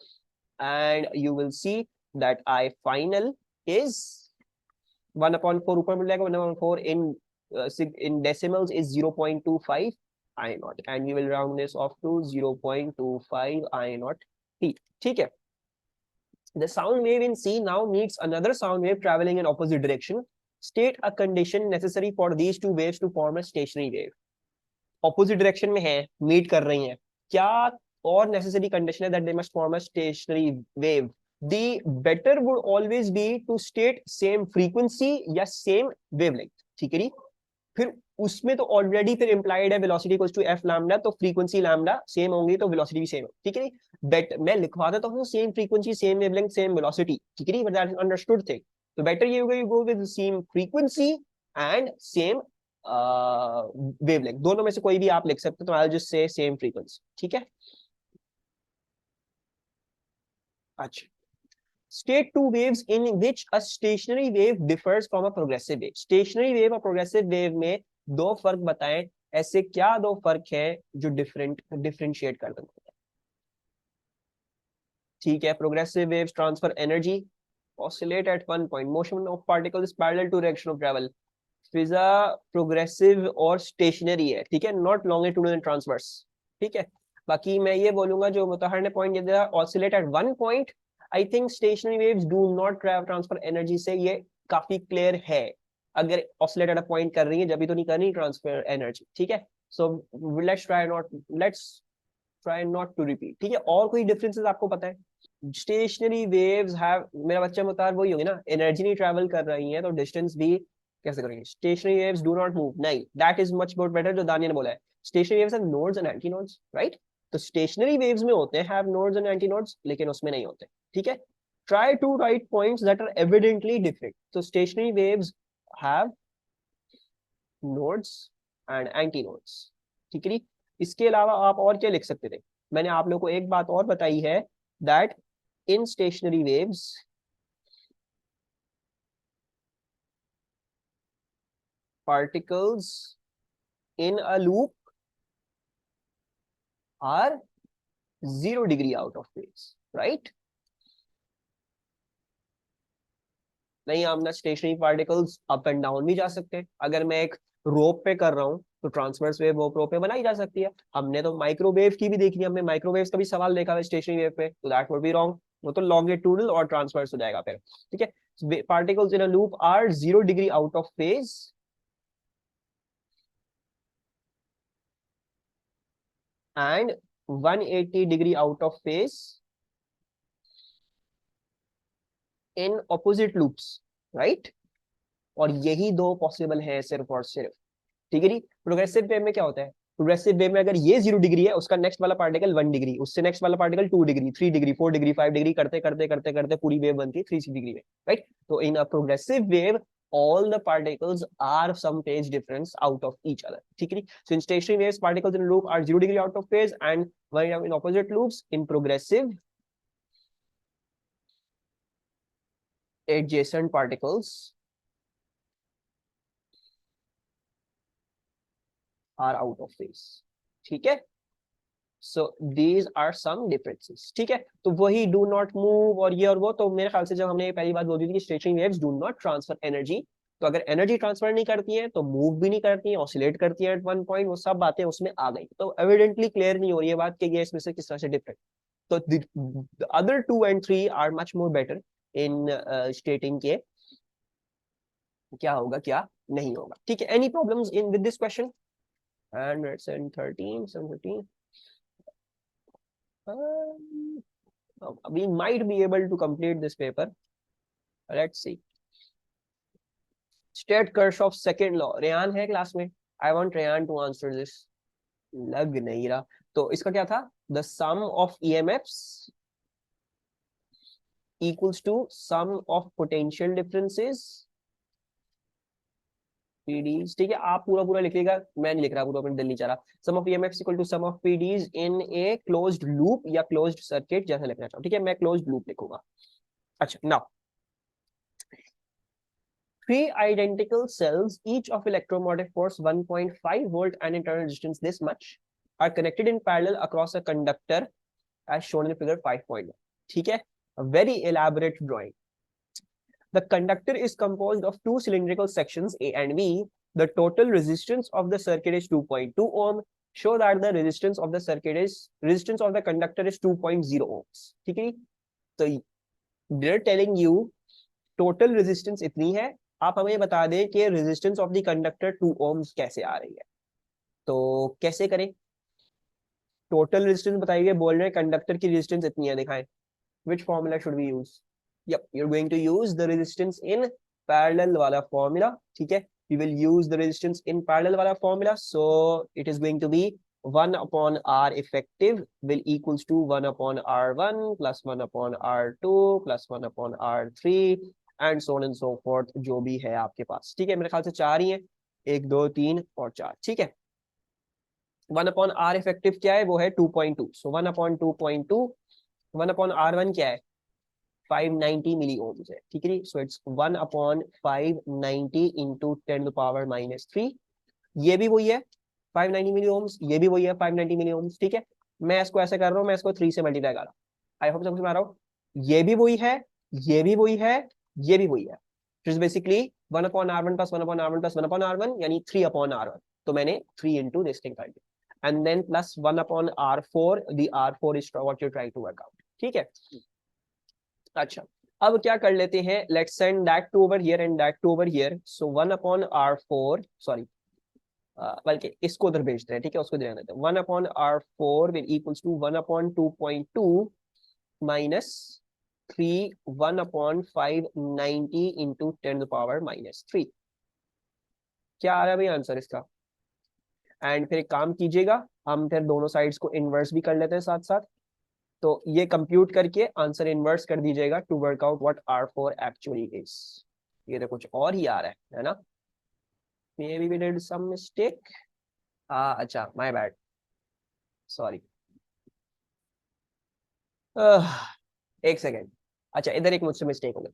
and you will see that I final is 1/4 ऊपर मिल जाएगा, 1/4 in decimals is 0.25 I naught, and we will round this off to 0.25 I naught t. ठीक है, the sound wave in C now meets another sound wave traveling in opposite direction. State a condition necessary for these two waves to form a stationary wave. Opposite direction में है, meet कर रही हैं, क्या और necessary condition है that they must form a stationary wave? The better would always be to state same frequency या same wavelength, ठीक है जी। फिर उसमें तो ऑलरेडी फिर इंप्लाइड है velocity equals to F lambda, तो फ्रीक्वेंसी लैम्डा सेम होंगी तो वेलोसिटी भी सेम, ठीक है। बेट मैं लिखवा देता हूँ same frequency same wavelength same velocity, ठीक है, but that is understood thing. तो बेटर ये होगा you go with same frequency and same wavelength, दोनों में से कोई भी आप लिख सकते हो, तो I will just say same frequency, ठीक है। अच्छा, state two waves in which a stationary wave differs from a progressive wave. Stationary wave और progressive wave में दो फर्क बताएं, ऐसे क्या दो फर्क है जो डिफरेंशिएट कर देते हैं? ठीक है, progressive waves transfer energy, oscillate at one point, motion of particles is parallel to direction of travel. Fiza progressive और स्टेशनरी है, ठीक है, नॉट लॉन्गिट्यूडनल ट्रांसवर्स, ठीक है। बाकी मैं ये बोलूंगा जो मुतहर ने पॉइंट दिया oscillate at one point, I think stationary waves do not transfer energy, से ये काफी क्लियर है। अगर ऑसिलेट एट अ पॉइंट कर रही है जब भी तो नहीं कर रही ट्रांसफर एनर्जी, ठीक है। So let's try not to repeat, ठीक है। और कोई डिफरेंसेस आपको पता है? स्टेशनरी वेव्स हैव, मेरा बच्चा मुतार वही होगी ना, एनर्जी नहीं ट्रैवल कर रही है तो डिस्टेंस भी कैसे करेंगे? Stationary waves do not move, नहीं, that is much more better जो दानिया ने बोला है। Stationary waves have nodes and anti nodes, right. तो स्टेशनरी वेव्स में होते हैं have nodes and anti nodes, लेकिन उसमें नहीं होते, ठीक है। Try to write points that are evidently different. तो stationary waves have nodes and anti nodes, ठीक है। इसके अलावा आप और क्या लिख सकते थे? मैंने आप लोगों को एक बात और बताई है that in stationary waves particles in a loop are 0 degree out of phase, right? नहीं, हम ना stationary particles up and down भी जा सकते हैं। अगर मैं एक रोप पे कर रहा हूँ तो ट्रांसवर्स वेव वो रोप पे बनाई जा सकती है। हमने तो माइक्रोवेव की भी देख ली, हमने माइक्रोवेव्स का भी सवाल देखा है स्टेशनरी वेव पे, तो दैट वुड बी रॉन्ग, वो तो लॉन्गिट्यूडनल और ट्रांसवर्स हो जाएगा फिर, ठीक है। Particles in a loop are 0 degree out of phase and 180 degree out of phase in opposite loops, right? और यही दो पॉसिबल है सिर्फ और सिर्फ, ठीक है जी। प्रोग्रेसिव वेव में क्या होता है? प्रोग्रेसिव वेव में अगर ये 0 डिग्री है, उसका नेक्स्ट वाला पार्टिकल 1 डिग्री, उससे नेक्स्ट वाला particle 2 degree, 3 degree, 4 degree, 5 degree करते करते करते करते पूरी वेव बनती है 360 डिग्री में, राइट। तो in a progressive wave all the particles are some phase difference out of each other, ठीक है। So in stationary waves particles in a loop are 0 degree out of phase, and when in opposite loops in progressive adjacent particles are out of phase, ठीक है। So these are some differences, ठीक है। तो वही do not move और ये और वो, तो मेरे ख्याल से जब हमने पहली बात बोली थी कि stationery waves do not transfer energy, तो अगर एनर्जी ट्रांसफर नहीं करती है तो मूव भी नहीं करती है, ऑसिलेट करती है एट वन पॉइंट, वो सब बातें उसमें आ गई। तो एविडेंटली क्लियर नहीं हो रही है बात कि ये इसमें से किस तरह से डिफरेंट। तो the other 2 and 3 are much more better in stating के क्या होगा, क्या नहीं होगा, ठीक है। Any problems in with this question? And let's end 13 17 we might be able to complete this paper. Let's see. State Kirchhoff's second law. Rayan है class में? I want Rayan to answer this. लग नहीं रहा। तो इसका क्या था? The sum of EMFs equals to sum of potential differences PDs, ठीक है। आप पूरा पूरा लिखिएगा, मैं नहीं लिख रहा पूरा, अपने दिल नहीं चाह रहा। Sum of EMFs equal to sum of PDs in a closed loop या क्लोज्ड सर्किट, जैसा लिखना चाहूँ, ठीक है। मैं क्लोज्ड लूप लिखूंगा। अच्छा, now three identical cells, each of electromotive force 1.5 volt and internal resistance this much, are connected in parallel across a conductor as shown in figure 5.1, ठीक है। A very elaborate drawing. The conductor is composed of two cylindrical sections A and B. The total resistance of the circuit is 2.2 ohm. Show that the resistance of the conductor is 2.0 ohms. ठीक है। तो they're telling you total resistance इतनी है, आप हमें बता दें कि resistance of the conductor 2 ohms कैसे आ रही है। तो कैसे करें? टोटल रेजिस्टेंस बताइए, बोल रहे हैं कंडक्टर की रेजिस्टेंस इतनी है, दिखाएं। Which formula should we use? Yep, you're going to use the resistance in parallel वाला formula, ठीक है। We will use the resistance in parallel वाला formula, so it is going to be 1 upon R effective will equals to 1 upon R1 plus 1 upon R2 plus 1 upon R3 and so on and so forth, जो भी है आपके पास, ठीक है। मेरे ख्याल से 4 ही है, 1 2 3 और 4, ठीक है। 1 upon R effective क्या है? वो है 2.2, so 1 upon 2.2, 1 upon R1 क्या है? 590 मिली ओम्स है, ठीक है। So it's 1 upon 590 into 10 to power -3। ये भी वही है 590 मिली ओम्स, ये भी वही है 590 मिली ओम्स, ठीक है। मैं इसको ऐसे कर रहा हूँ, मैं इसको 3 से मल्टीप्लाई कर रहा हूँ। आई होप समझ में आ रहा हूँ। ये भी वही है, ये भी वही है, ये भी वही है। It's basically 1 upon R1 plus 1 upon R1 plus 1 upon R1 यानी 3 अपॉन R1। तो मैंने 3 इंटू दिस थिंग कर दिया, and then plus 1 upon R4, the R4 is what you trying to work out, ठीक है। अच्छा, अब क्या कर लेते हैं, let's send that to over here and that to over here. So 1 upon R4, sorry बल्कि इसको उधर भेजते हैं, ठीक है, उसको ध्यान देते हैं। 1 upon R4 will equals to 1 upon 2.2 minus 3 1 upon 590 into 10 to power -3। क्या आ रहा है भाई आंसर इसका? एंड फिर एक काम कीजिएगा, हम फिर दोनों साइड्स को इनवर्स भी कर लेते हैं साथ साथ। तो ये कंप्यूट करके आंसर इनवर्स कर दीजिएगा to work out what R4 actually is. ये तो कुछ और ही आ रहा है ना। Maybe we did some mistake. अच्छा, my bad, sorry. एक सेकेंड। अच्छा, इधर एक मुझसे मिस्टेक हो गई,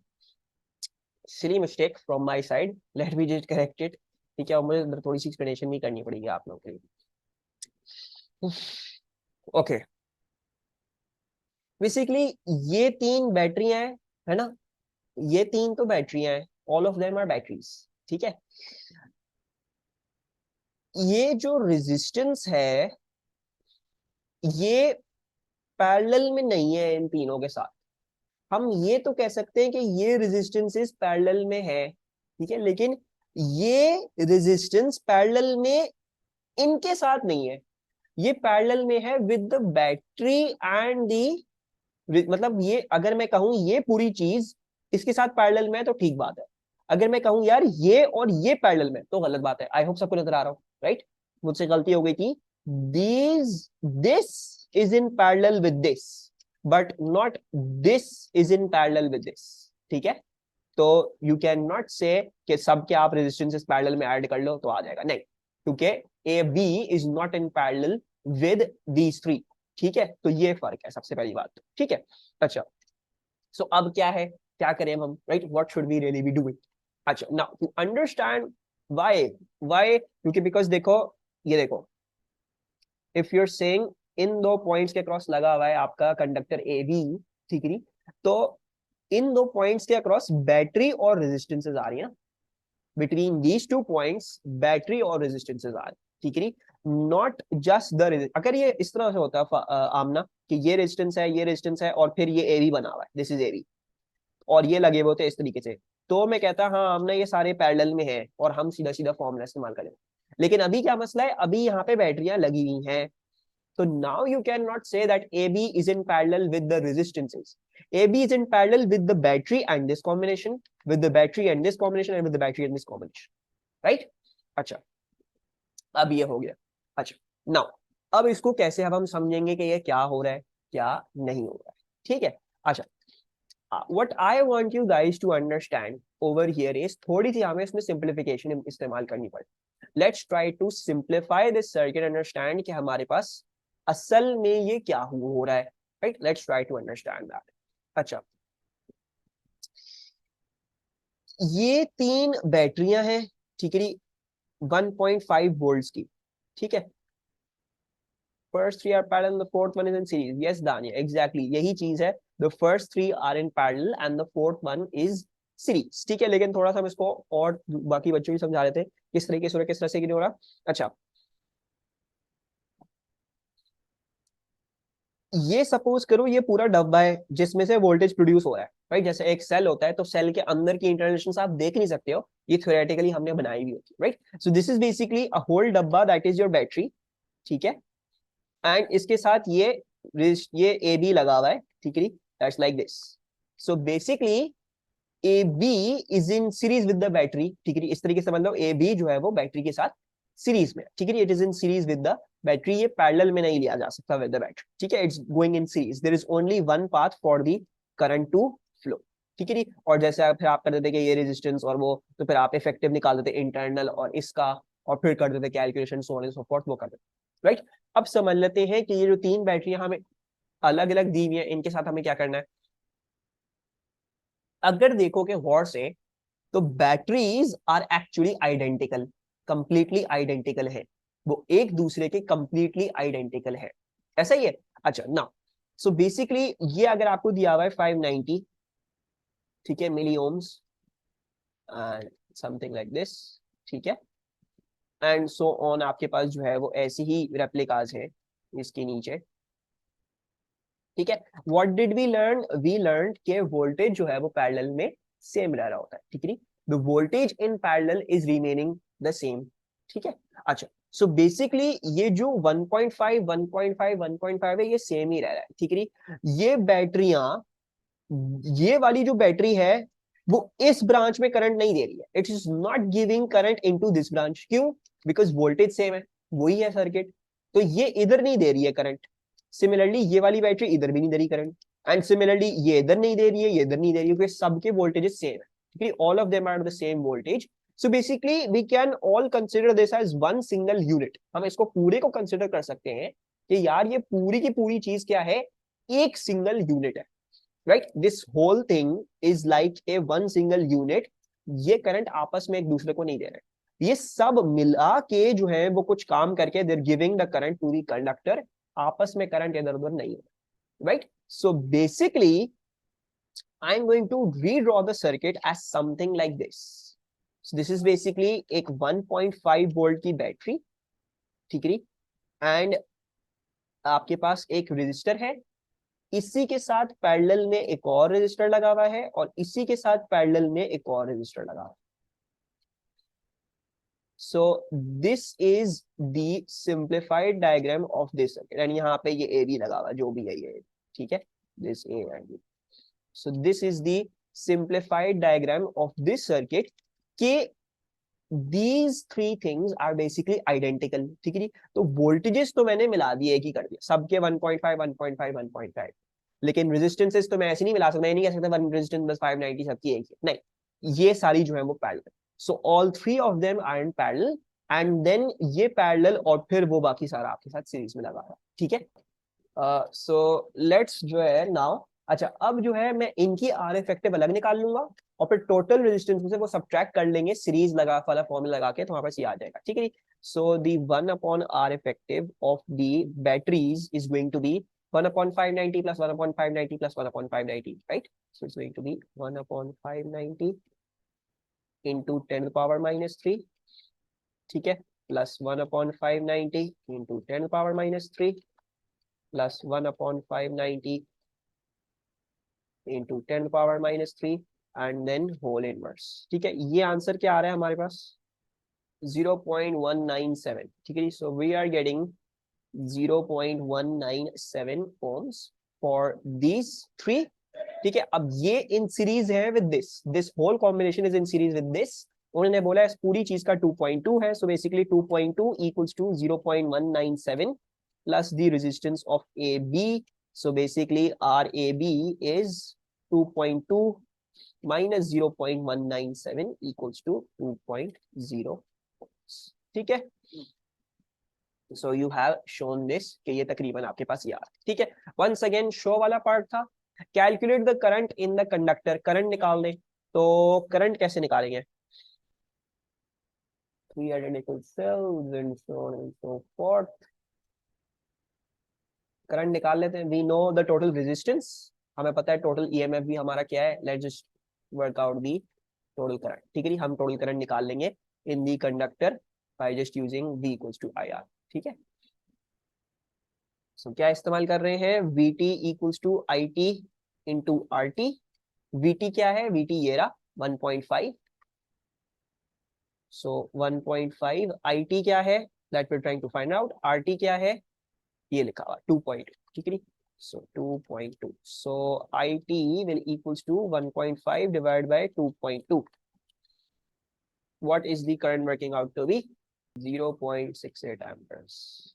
silly mistake from my side, let me just correct it, ठीक है। और मुझे इधर थोड़ी सी एक्सप्लेनेशन भी करनी पड़ेगी आप लोगों के लिए। ओके, बेसिकली ये 3 बैटरियां हैं, है ना। ये 3 तो बैटरियां हैं, all of them are batteries, ठीक है। ये जो रेजिस्टेंस है ये पैरेलल में नहीं है इन तीनों के साथ। हम ये तो कह सकते हैं कि ये रेजिस्टेंसेस पैरेलल में है, ठीक है, लेकिन ये रेजिस्टेंस पैरेलल में इनके साथ नहीं है। ये पैरेलल में है with the battery and the, मतलब ये अगर मैं कहूं ये पूरी चीज इसके साथ पैरेलल में है तो ठीक बात है। अगर मैं कहूं यार ये और ये पैरेलल में तो गलत बात है। आई होप सबको नजर आ रहा हूं, राइट। मुझसे गलती हो गई थी। This is in parallel with this but not this is in parallel with this, ठीक है। तो यू कैन नॉट से कि सबके आप रेजिस्टेंसेस पैरेलल में ऐड कर लो तो आ जाएगा, नहीं, क्योंकि A B is not in parallel with these three, ठीक है। तो ये फर्क है सबसे पहली बात, ठीक है। अच्छा, सो अब क्या है, क्या करें हम, right, what should we really be doing. अच्छा, नाउ टू अंडरस्टैंड व्हाई क्योंकि बिकॉज देखो, ये देखो, if you are saying in 2 points के क्रॉस लगा हुआ है आपका कंडक्टर ए बी, ठीक है, तो इन 2 पॉइंट्स के अक्रॉस बैटरी और रेजिस्टेंसेस आ रही है ना। बिटवीन दीज 2 पॉइंट्स बैटरी और रेजिस्टेंसेस आ रही, ठीक है। नॉट जस्ट द, अगर ये इस तरह से होता आमना कि ये रेजिस्टेंस है, ये रेजिस्टेंस है और फिर ये एवी बना हुआ है, दिस इज एवी, और ये लगे हुए होते इस तरीके से, तो मैं कहता हाँ हम ना ये सारे पैरेलल में है और हम सीधा सीधा फॉर्मूला इस्तेमाल करें। लेकिन अभी क्या मसला है, अभी यहाँ पे बैटरियां लगी हुई हैं, तो now you cannot say that AB is in parallel with the resistances. AB is in parallel with the battery and this combination, with the battery and this combination, and with the battery and this combination, right? अच्छा, अब ये हो गया। अच्छा, now अब इसको कैसे अब हम समझेंगे कि ये क्या हो रहा है क्या नहीं हो रहा है, ठीक है। अच्छा, what I want you guys to understand over here is थोड़ी सी हमें इसमें simplification इस्तेमाल करनी पड़े। Let's try to simplify this circuit, understand कि हमारे पास असल में ये क्या हो रहा है, right? Let's try to understand that. अच्छा, ये 3 बैटरियां हैं, ठीक है, 1.5 वोल्ट्स की, ठीक है। First 3 are parallel, the fourth one is in series. Yes, Dania, exactly यही चीज है। The first 3 are in parallel and the fourth one is series, ठीक है। लेकिन थोड़ा सा हम इसको और बाकी बच्चों भी समझा रहे थे किस तरीके से किस तरह से नहीं हो रहा। अच्छा, ये सपोज करो ये पूरा डब्बा है जिसमें से वोल्टेज प्रोड्यूस हो रहा है, राइट। जैसे एक सेल होता है तो सेल के अंदर की इंटरनेशंस आप देख नहीं सकते हो, ये थ्योरेटिकली हमने बनाई हुई होती है, right. So this is basically a whole डब्बा दैट इज योर बैटरी, ठीक है। एंड इसके साथ ये ए बी लगा हुआ है, ठीक है, that's like this. So basically A B is in series with the battery, ठीक है। इस तरीके से मतलब ए बी जो है वो बैटरी के साथ सीरीज में, ठीक है। It is in series with the battery, ये पैरेलल में नहीं लिया जा सकता विद द बैटरी, ठीक है। It's going in series, there is only one path for the current to flow, ठीक है। और जैसे आप फिर आप कर देते कि ये रेजिस्टेंस और वो, तो फिर आप इफेक्टिव निकाल देते इंटरनल और इसका, और फिर कर देते calculation so on and so fourth, वो कर देते, राइट। अब समझ लेते हैं कि ये जो 3 बैटरियां हमें अलग अलग दी हुई है, इनके साथ हमें क्या करना है। अगर देखोगे गौर से तो batteries are actually identical, completely identical है, वो एक दूसरे के कंप्लीटली आइडेंटिकल है, ऐसा ही है। अच्छा ना, सो बेसिकली ये अगर आपको दिया हुआ है 590, ठीक है, milli ohms and something like this, ठीक है, एंड सो ऑन, आपके पास जो है वो ऐसी ही रेप्लिकाज है इसके नीचे, ठीक है। व्हाट डिड वी लर्न के वोल्टेज जो है वो पैरेलल में सेम रह रहा होता है, ठीक है। The voltage in parallel is remaining the same, ठीक है। अच्छा, सो बेसिकली ये जो 1.5 1.5 1.5 है ये सेम ही रह रहा है, ठीक है। ये बैटरियां, ये वाली जो बैटरी है वो इस ब्रांच में करंट नहीं दे रही है, it is not giving current into this branch, क्यों? बिकॉज वोल्टेज सेम है, वही है सर्किट, तो ये इधर नहीं दे रही है करंट। सिमिलरली ये वाली बैटरी इधर भी नहीं दे रही करंट, एंड सिमिलरली ये इधर नहीं दे रही है, ये इधर नहीं दे रही है, क्योंकि सबके वोल्टेजेस सेम है, ठीक है। All of them are the same voltage. So basically we can all consider this as one single unit, हम इसको पूरे को कंसिडर कर सकते हैं कि यार ये पूरी की पूरी चीज क्या है, एक सिंगल यूनिट है, right. This whole thing is like a one single unit, ये करंट आपस में एक दूसरे को नहीं दे रहे, ये सब मिला के जो है वो कुछ काम करके there giving the current to the conductor, आपस में करंट इधर उधर नहीं है, right. So basically I am going to redraw the circuit as something like this. This is basically एक 1.5 वोल्ट की बैटरी, ठीक है, एंड आपके पास एक रेजिस्टर है, इसी के साथ पैरेलल में एक और रेजिस्टर लगा हुआ है, और इसी के साथ पैरेलल में एक और रेजिस्टर लगा हुआ है। So this is the simplified diagram of this circuit, and यहाँ पे ये ए बी लगा हुआ है, जो भी है ये, ठीक है, this A and B. So this is the simplified diagram of this circuit के these three things are basically identical, ठीक है। तो वोल्टेजेस तो मैंने मिला दिए, एक ही कर दिया सबके 1.5 1.5 1.5, लेकिन रेजिस्टेंसेस तो मैं ऐसे नहीं मिला सकता, मैं नहीं कह सकता वन रेजिस्टेंस बस 590 सबकी एक ही, नहीं, ये सारी जो है वो parallel. So all three of them are in parallel, and then ये पैरेलल और फिर वो बाकी सारा आपके साथ सीरीज में लगा है, ठीक है। सो लेट्स जो है नाउ, अच्छा अब जो है मैं इनकी आर इफेक्टिव अलग निकाल लूंगा, और फिर टोटल रेजिस्टेंस में से वो सब्ट्रैक्ट कर लेंगे सीरीज लगा वाला फॉर्मूला लगा के, तो हमारे पास ये आ जाएगा, ठीक है। सो दी 1/R effective of the batteries is going to be 1/590 plus 1/590 plus 1/590, right? So it's going to be 1/590 into 10 to the power minus 3, ठीक है, plus 1/590 into 10 to the power minus 3 plus 1/590 into 10 to the power minus 3 and then whole inverse. ठीक है, ये answer क्या आ रहा है हमारे पास 0.197. ठीक है, so we are getting 0.197 ohms for these three. ठीक है, अब ये इन सीरीज है with this whole combination is in series with this. उन्होंने बोला इस पूरी चीज का 2.2 है, so basically 2.2 equals to 0.197 plus the resistance of A B. So basically R A B is 2.2 minus 0.197 equals to 2.0. ठीक है, so you have shown this कि ये तकरीबन आपके पास यार. ठीक है, once again शो वाला पार्ट था. Calculate the current in the conductor. Current निकाल दें, तो करंट कैसे निकालेंगे? 3 identical cells and so on and so forth. Current निकाल लेते हैं. We know the total resistance, हमें पता है टोटल ईएमएफ भी हमारा क्या है. Let's just work out the total current. ठीक है, हम टोटल करंट निकाल लेंगे in the conductor by just using V equals to IR. ठीक है, सो क्या इस्तेमाल कर रहे हैं? VT equals to IT into RT. VT क्या है? VT ये रहा 1.5. सो 1.5. IT क्या है? That we are trying to find out. RT क्या है? ये लिखा हुआ 2.2. ठीक है, so 2.2. so IT will equals to 1.5 divided by 2.2. what is the current working out to be? 0.68 amperes.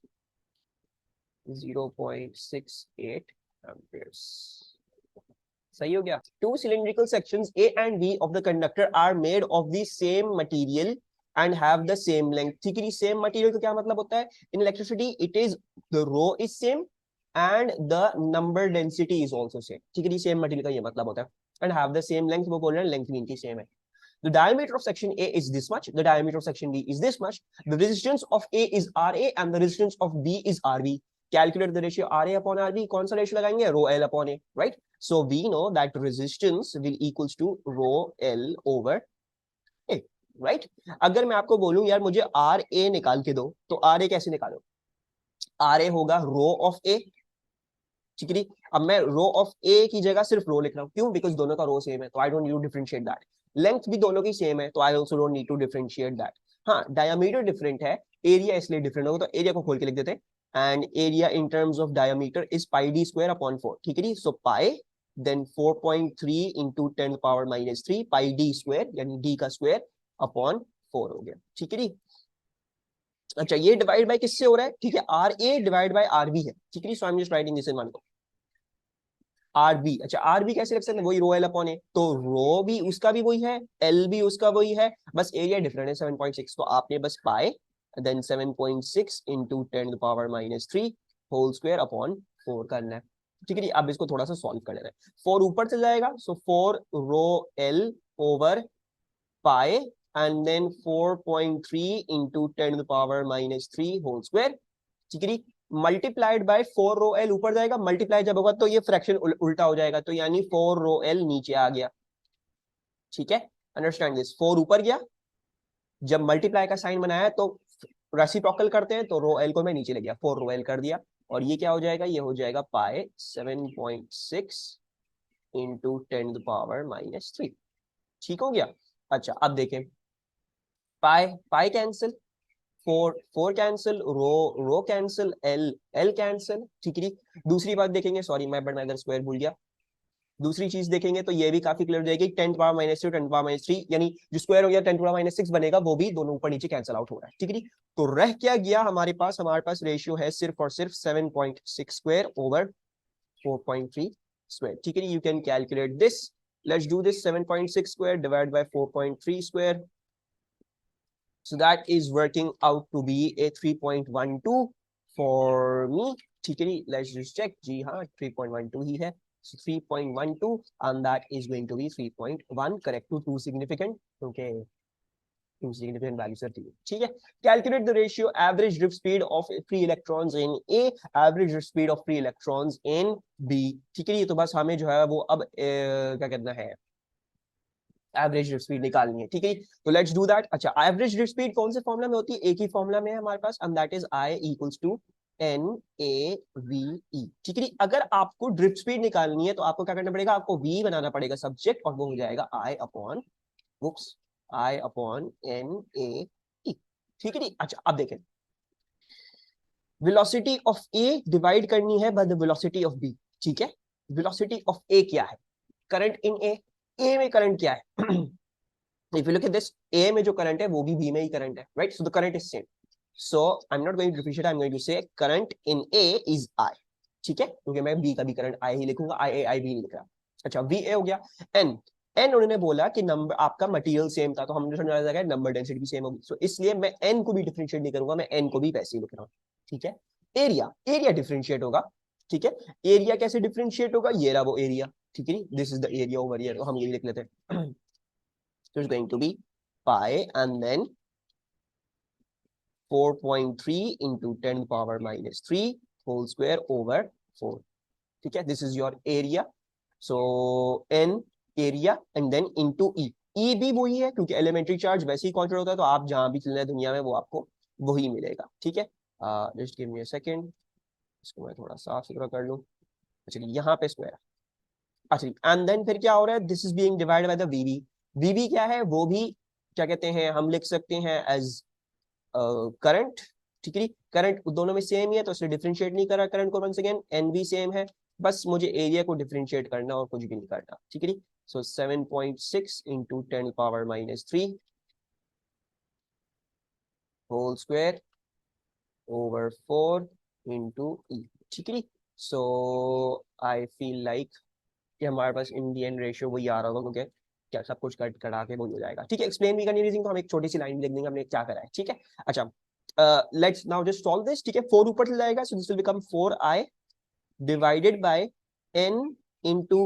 0.68 amperes. सही हो गया. Two cylindrical sections A and B of the conductor are made of the same material and have the same length. ठीक है, same material का क्या मतलब होता है? In electricity it is the rho is same and the number density is also same. ठीक है, same material का ये मतलब होता है. And have the same length, वो बोल रहे हैं length भी इनकी same है. The diameter of section A is this much. The diameter of section B is this much. The resistance of A is RA and the resistance of B is RB. Calculate the ratio RA upon RB. कौन सा ratio लगाएंगे? Rho L upon A, right? So we know that resistance will equals to Rho L over A, right? अगर मैं आपको बोलूं यार मुझे RA निकाल के दो, तो RA कैसे निकालो? RA होगा Rho of A. ठीक है, अब मैं रो ऑफ ए की जगह सिर्फ रो लिख रहा हूँ. क्यों? बिकॉज दोनों का रो सेम है, तो I don't need to differentiate that. Length भी दोनों की सेम है, तो I also don't need to differentiate that. हाँ, डायमीटर डिफरेंट है, एरिया इसलिए डिफरेंट होगा, तो एरिया को खोल के लिख देते हैं. And area in terms of diameter is pi D square upon 4. ठीक है, so pi then 4.3 into 10 power minus 3 pi D square, यानी डी का स्क्वायर अपॉन 4 हो गया. ठीक है, अच्छा ये डिवाइड बाय किससे हो रहा है? ठीक है, R A divide by R B है. ठीक है, so I am just writing this in one go. R B, अच्छा आर बी कैसे रख सकते हैं? वही रो एल अपॉन ए. तो रो भी उसका भी वही है, एल भी उसका वही है, बस एरिया डिफरेंट है 7.6. तो आपने बस pi then 7.6 into 10 to the power minus 3 whole square upon 4 करना है. ठीक है, अब इसको थोड़ा सा सॉल्व कर लेना है. 4 ऊपर से जाएगा, so 4 rho L over pi and then 4.3 into 10 to the power minus 3 whole square. ठीक है, मल्टीप्लाइड बाय 4 रो एल ऊपर जाएगा, मल्टीप्लाई जब होगा तो ये फ्रैक्शन उल्टा हो जाएगा, तो यानी 4 रो एल नीचे आ गया. ठीक है, अंडरस्टैंड दिस. 4 ऊपर गया, जब मल्टीप्लाई का साइन बनाया तो रेसिप्रोकल करते हैं, तो रो एल को मैं नीचे ले गया, 4 रो एल कर दिया, और ये क्या हो जाएगा? ये हो जाएगा pi 7.6 into 10 to the power minus 3. ठीक हो गया. अच्छा अब देखें, pi pi cancel, 4 cancel, rho cancel, L cancel. ठीक है, दूसरी बात देखेंगे, सॉरी मैं बट मैं इधर स्क्वायर भूल गया. दूसरी चीज देखेंगे तो ये भी काफी क्लियर हो जाएगी. 10 पावर माइनस 2 10 पावर माइनस 3, यानी जो स्क्वायर हो गया 10 पावर माइनस 6 बनेगा, वो भी दोनों ऊपर नीचे कैंसिल आउट हो रहा है. ठीक है, तो रह क्या गया हमारे पास रेशियो है सिर्फ और सिर्फ 7.6 स्क्वायर ओवर 4.3 स्क्वायर. ठीक है, you can calculate this. Let's do this. 7.6 square divide by 4.3 square. So that is working out to be a 3.12 for me. ठीक है, let's just check. जी हाँ, 3.12 ही है. So 3.12 and that is going to be 3.1, correct to 2 significant. Okay, 2 significant values are there. ठीक है, calculate the ratio average drift speed of free electrons in A, average drift speed of free electrons in B. ठीक है, ये तो बस हमें जो है वो अब क्या करना है, एवरेज ड्रिफ्ट स्पीड निकालनी है. ठीक है, तो लेट्स डू दैट. अच्छा, एवरेज ड्रिफ्ट स्पीड कौन से फॉर्मूला में होती है? एक ही फॉर्मूला में है हमारे पास, and that is I equals to NAVE, ठीक है। अगर आपको ड्रिफ्ट स्पीड निकालनी है तो आपको क्या करना पड़ेगा, आपको V बनाना पड़ेगा सब्जेक्ट, और वो हो जाएगा I upon books, I upon NAE, ठीक है जी। अच्छा अब देखें, वेलोसिटी ऑफ ए डिवाइड करनी है by the velocity of B, ठीक है। वेलोसिटी ऑफ ए क्या है, करंट इन ए में करंट क्या है if you look at this, A में जो करंट है वो भी B में ही करंट है, right? So the current is same. So I'm not going to differentiate, I'm going to say current in A is I, ठीक है, क्योंकि मैं B का भी करंट I ही लिखूंगा, I B नहीं लिख रहा। अच्छा VA हो गया। N उन्होंने बोला कि नंबर आपका मटेरियल सेम था, तो हमने समझा जाएगा नंबर डेंसिटी भी सेम होगी, सो इसलिए मैं N को भी डिफरेंशिएट नहीं करूंगा, मैं N को भी वैसे ही लिख रहा हूँ, ठीक है। एरिया डिफरेंशिएट होगा, ठीक है। एरिया कैसे डिफरेंशिएट होगा, ये रहा वो एरिया, ठीक है। This is the area over here, तो हम ये लिख लेते हैं। So it's going to be pi and then 4.3 into 10 to the power minus 3 whole square over 4, ठीक है। This is your area. So n area and then into E. E भी वही है क्योंकि एलिमेंट्री चार्ज वैसे ही कांस्टेंट होता है, तो आप जहां भी चलना है दुनिया में वो आपको वही मिलेगा, ठीक है। Just give me a second, इसको मैं थोड़ा साफ सुथरा कर लूं। अच्छा यहाँ पे स्क्वायर, अच्छा एंड देन फिर क्या हो रहा है, this is being divided by the VB. VB क्या है, वो भी क्या कहते हैं, हम लिख सकते हैं एज करंट, ठीक है। करंट दोनों में सेम ही है तो इसलिए डिफरेंशिएट नहीं करा करंट को, वंस अगेन एन भी सेम है, बस मुझे एरिया को डिफरेंशिएट करना और कुछ भी नहीं करना, ठीक है। सो 7.6 into 10 power minus 3 whole square over 4 into E, ठीक है। सो आई फील लाइक कि हमारे पास इंडियन रेशियो वही आ रहा होगा, क्योंकि क्या सब कुछ कट करा के वही हो जाएगा, ठीक है। एक्सप्लेन भी करनी रीजनिंग तो हम एक छोटी सी लाइन लिख देंगे हमने क्या करा है, ठीक है। अच्छा let's now just solve this, ठीक है। 4 ऊपर चला जाएगा, so this will become 4i divided by n into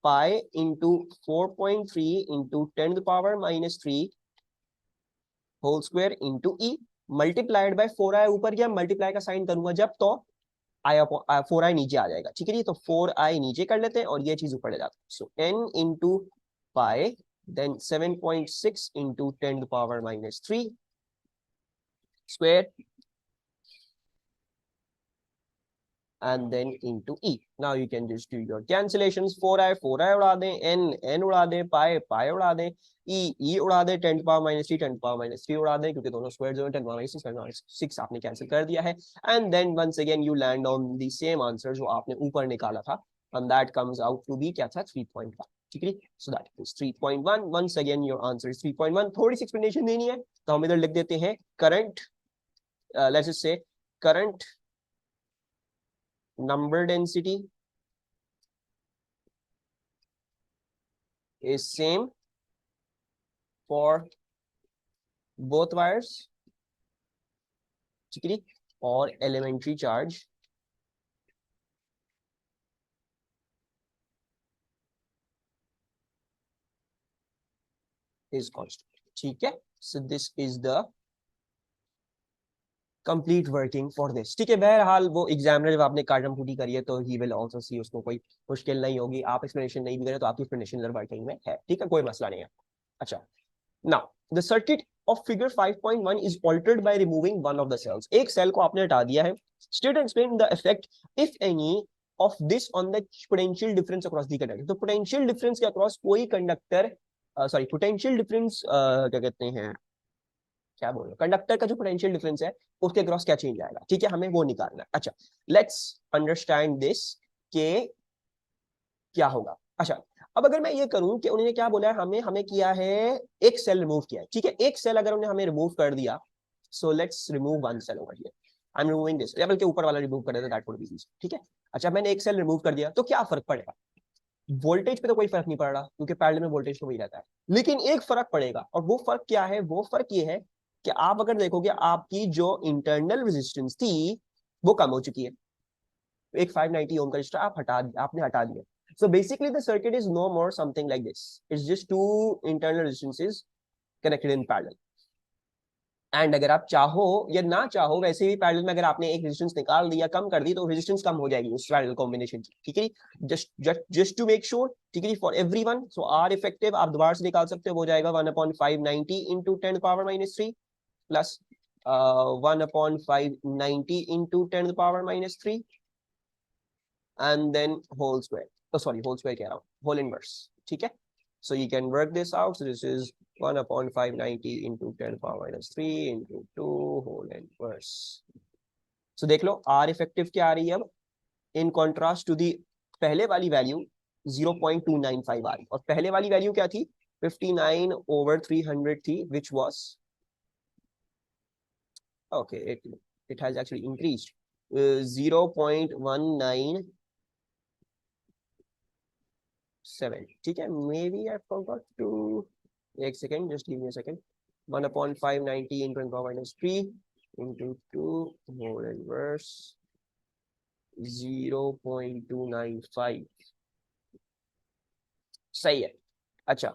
pi into 4.3 into 10 to the power minus 3 whole square into e multiplied by 4i, ऊपर क्या मल्टीप्लाई का साइन करूंगा जब तो आई 4i नीचे आ जाएगा, ठीक है। तो 4i नीचे कर लेते हैं और ये चीज ऊपर ले जाते हैं। सो n into pi then 7.6 into 10 to the power minus 3 square and then into e. Now you can just do your cancellations, 4i उड़ा दें, n उड़ा दें, pi उड़ा दें, e उड़ा दें, 10 to the power minus 3 10 to the power minus 3 उड़ा दें, क्योंकि दोनों स्क्वायर जो है 10 to the power minus 6 आपने कैंसिल कर दिया है, and then once again you land on the same answer जो आपने ऊपर निकाला था, and that comes out to be क्या था 3.1, ठीक है। so that is 3.1, once again your answer is 3.1। थोड़ी सी एक्सप्लेनेशन देनी है तो हम इधर लिख देते हैं current, let's just say current number density is same for both wires, ठीक है। और elementary charge is constant, ठीक है। so this is the complete working for this, ठीक है। बहरहाल वो एग्जामिनर जब आपने काटम फूटी करी है तो ही विल आल्सो सी, उसको कोई मुश्किल नहीं होगी, आप एक्सप्लेनेशन नहीं भी करें तो आपकी एक्सप्लेनेशन वर्किंग में है, ठीक है, कोई मसला नहीं है। अच्छा now the circuit of figure 5.1 is altered by removing one of the cells, एक सेल को आपने हटा दिया है। State and explain the effect if any of this on the potential difference across the conductor. तो पोटेंशियल डिफरेंस के across कोई conductor sorry potential difference क्या कहते हैं, क्या बोल रहे कंडक्टर का जो पोटेंशियल डिफरेंस है उसके क्रॉस क्या चेंज आएगा, ठीक है, हमें वो निकालना है। अच्छा लेट्स अंडरस्टैंड दिस के क्या होगा। अच्छा अब अगर मैं ये करूं कि उन्होंने क्या बोला है, हमें हमें किया है एक सेल रिमूव किया है, ठीक है। एक सेल अगर उन्हें हमें रिमूव कर दिया, so let's remove one cell over here, I am removing this, या बल्कि ऊपर वाला रिमूव कर देते दैट वुड बी इजी, ठीक है। अच्छा मैंने एक सेल रिमूव कर दिया तो क्या फर्क पड़ेगा, वोल्टेज पे तो कोई फर्क नहीं पड़ रहा क्योंकि पैरेलल में वोल्टेज तो वही रहता है, लेकिन एक फर्क पड़ेगा, और वो फर्क क्या है, वो फर्क ये है कि आप अगर देखोगे आपकी जो इंटरनल रेजिस्टेंस थी वो कम हो चुकी है, एक 590 ओम का रजिस्टर आपने हटा दिया। So basically the circuit is no more something like this, it's just two internal resistances connected in parallel, and अगर आप चाहो या ना चाहो वैसे भी पैरेलल में अगर आपने एक रेजिस्टेंस निकाल दिया, कम कर दी, तो रेजिस्टेंस कम हो जाएगी उस पैरेलल कॉम्बिनेशन की, ठीक है। जस्ट टू मेक श्योर, ठीक है, for everyone. So R effective आप दोबारा से निकाल सकते हो, हो जाएगा 1/590 into 10 to the power minus 3 plus 1/590 into 10 to the power minus 3 and then whole square. Oh, sorry, whole square कह रहा हूँ, whole inverse. ठीक है? So you can work this out. So this is 1/590 into 10 to the power minus 3 into 2 whole inverse. So देख लो R effective क्या आ रही है अब, in contrast to the पहले वाली वैल्यू 0.295 आ रही, और पहले वाली वैल्यू क्या थी, 59/300 थी, which was okay, it has actually increased 0.197. ठीक है, maybe I forgot to, एक second, just give me a second. 1/590 into 10 power minus 3 into 2 whole inverse 0.295. सही है. अच्छा,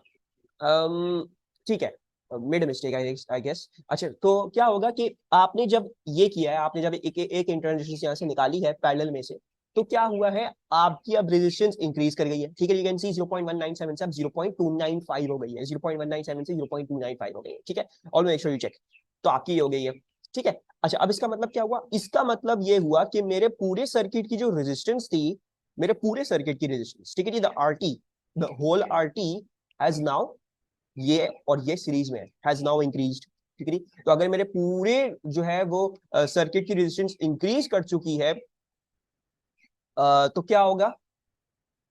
ठीक है, मेड मिस्टेक आई गेस. अच्छा, तो क्या होगा कि आपने जब ये किया है, आपने जब एक इंटरनल रेजिस्टेंस यहाँ से निकाली है पैरेलल में से, तो क्या हुआ है, आपकी अब रेजिस्टेंस इंक्रीज कर गई है. ठीक है, यू कैन सी 0.197 से अब 0.295 हो गई है, 0.197 से 0.295 हो गई है. ठीक है, all make sure you check. तो आपकी हो गई है. ठीक है. अच्छा, अब इसका मतलब क्या हुआ, इसका मतलब ये हुआ कि मेरे पूरे सर्किट की जो रेजिस्टेंस थी, मेरे पूरे सर्किट की रेजिस्टेंस, ठीक है, the RT, the whole RT has now, ये और ये सीरीज में हैज नाउ इंक्रीज्ड. ठीक है. तो अगर मेरे पूरे जो है वो सर्किट की रेजिस्टेंस इंक्रीज कर चुकी है, तो क्या होगा,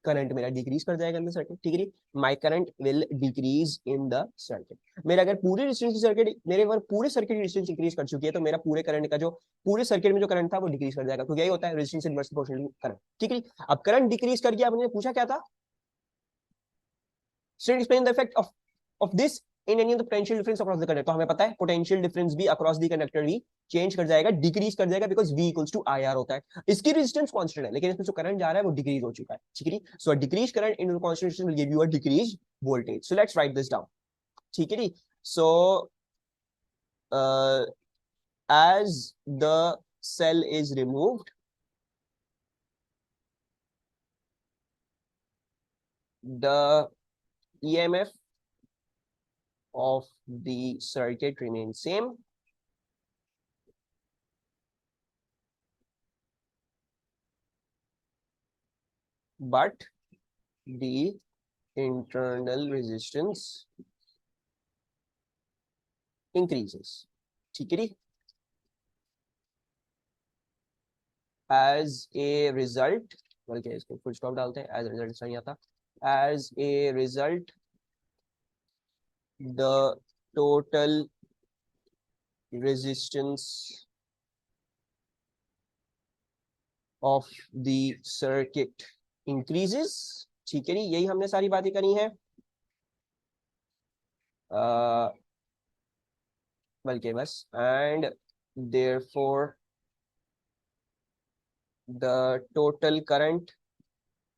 करंट मेरा डिक्रीज कर जाएगा इन द सर्किट. ठीक है, my current will decrease in the circuit. मेरा अगर पूरे रेजिस्टेंस की सर्किट, मेरे अगर पूरे सर्किट की रेजिस्टेंस इंक्रीज कर चुकी है, तो मेरा पूरे करंट का जो पूरे सर्किट में जो करंट था वो डिक्रीज कर जाएगा, क्योंकि यही होता है रेजिस्टेंस इनवर्स प्रोपोर्शनल करंट. ठीक है. अब करंट डिक्रीज कर गया, आपने पूछा क्या था, state explain the effect of this in any of the potential difference across the conductor. तो हमें पता है पोटेंशियल डिफरेंस भी अक्रॉस द कंडक्टर भी चेंज कर जाएगा, डिक्रीज कर जाएगा, because V equals to IR होता है. इसकी रेजिस्टेंस कांस्टेंट है, लेकिन इसमें जो करंट जा रहा है वो डिक्रीज हो चुका है. ठीक है. So decrease current into constant resistance will give you a decrease voltage. So let's write this down. ठीक है. सो as the cell is removed, the EMF of the circuit remains same. But the internal resistance increases. ठीक है. As a result, बल्कि इसको full stop डालते हैं, as a result नहीं आता. As a result, the total resistance of the circuit increases. ठीक है, यही हमने सारी बातें करी हैं. बल्कि बस, and therefore the total current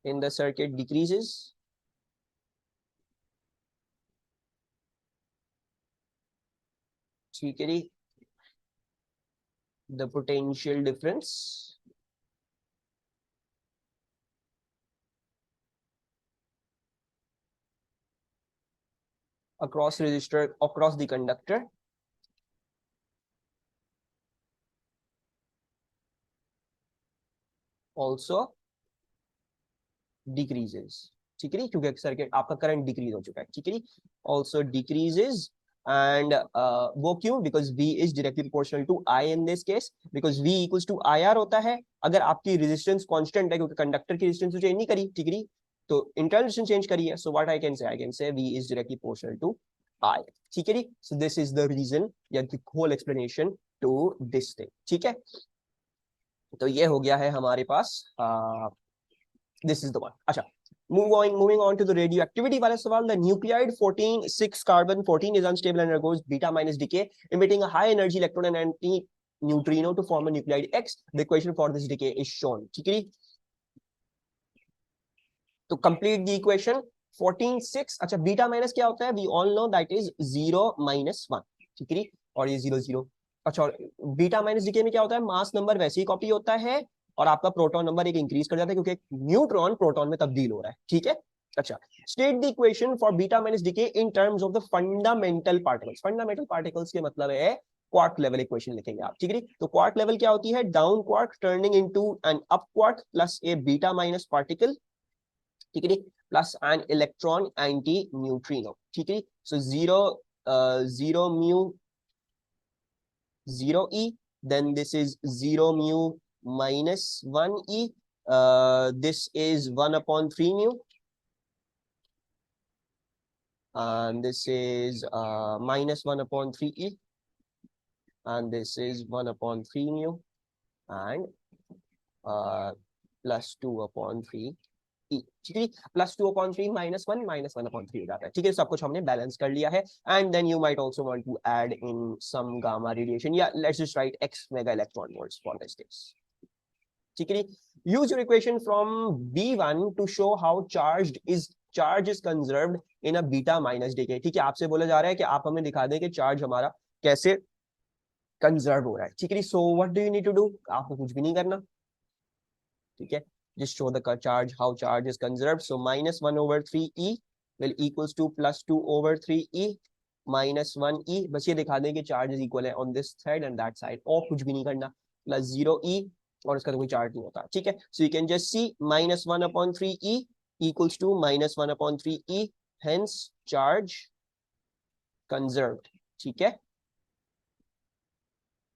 in the circuit decreases. ठीक है. The potential difference across resistor, across the conductor also decreases. ठीक है, क्योंकि सर्किट आपका करंट डिक्रीज हो चुका है. ठीक है, also decreases. And वो क्यों, because V is directly proportional to I in this case, because V equals to IR होता है अगर आपकी रेजिस्टेंस कांस्टेंट है, क्योंकि कंडक्टर की रेजिस्टेंस चेंज नहीं करी. ठीक है, तो इंटरनल रेजिस्टेंस चेंज करी है. So what I can say V is directly proportional to I. ठीक है. So this is the reason या the whole explanation to this thing. ठीक है, तो ये हो गया है हमारे पास. This is the one. अच्छा, moving on to the radioactivity वाला सवाल. The nuclide 14 6 carbon 14 is unstable and undergoes beta minus decay, emitting a high energy electron and anti neutrino to form a nuclide X. The equation for this decay is shown. ठीक है, तो complete the equation. 14 6. अच्छा, beta minus क्या होता है, we all know that is 0 minus 1. ठीक है, और ये 0 0. अच्छा, बीटा माइनस डीके में क्या होता है, मास नंबर वैसे ही कॉपी होता है और आपका प्रोटॉन नंबर एक इंक्रीज कर जाता है, क्योंकि एक न्यूट्रॉन प्रोटॉन में तब्दील हो रहा है. ठीक है. अच्छा, state the equation for beta minus decay in terms of the fundamental particles. Fundamental particles के मतलब है क्वार्क लेवल इक्वेशन लिखेंगे आप, ठीक है। तो क्वार्क लेवल क्या होती है, down quark turning into an up quark plus a beta minus particle, ठीक है, plus an electron anti neutrino, ठीक है। So zero zero mu 0 e, then this is 0 mu minus 1 e, this is 1 upon 3 mu, and this is minus 1 upon 3 e, and this is 1 upon 3 mu, and plus 2 upon 3 e, ठीक है। Plus 2/3 -1 हो जाता है, ठीक है। सब कुछ हमने बैलेंस कर लिया है। And then you might also want to add in some gamma radiation, या let's just write x mega electron volts for this case, ठीक है। Use your equation from B1 to show how charge is conserved in a beta minus decay, ठीक है। आपसे बोला जा रहा है कि आप हमें दिखा दें कि चार्ज हमारा कैसे कंजर्व हो रहा है, ठीक है। So what do you need to do, आपको कुछ भी नहीं करना, ठीक है। Just show the charge, how charge is conserved. So minus 1 over 3e will equals to plus 2 over 3e minus 1e. बस ये दिखा दें कि चार्ज इज इक्वल है on this side and that side, और कुछ भी नहीं करना, प्लस 0e, और इसका तो कोई चार्ज नहीं होता, ठीक है। So you can just C minus 1 upon 3e equals to minus 1 upon 3e, hence charge conserved, ठीक है।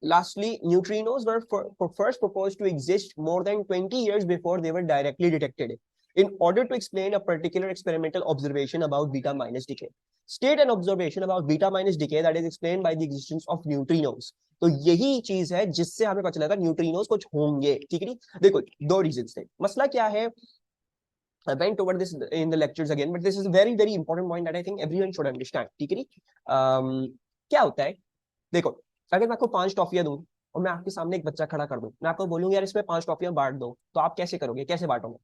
Lastly, neutrinos were first proposed to exist more than 20 years before they were directly detected. In order to explain a particular experimental observation about beta minus decay, state an observation about beta minus decay that is explained by the existence of neutrinos. तो यही चीज है जिससे हमें पता चला था neutrinos कुछ होंगे, ठीक है। देखो दो रीजंस थे, मसला क्या है, I went over this in the lectures again, but this is a very very important point that I think everyone should understand, ठीक है। क्या होता है, देखो अगर मैं आपको 5 टॉफियां दूं और मैं आपके सामने एक बच्चा खड़ा कर दूं, मैं आपको बोलूंगा यार इसमें 5 टॉफियां बांट दो, तो आप कैसे करोगे, कैसे बांटोगे,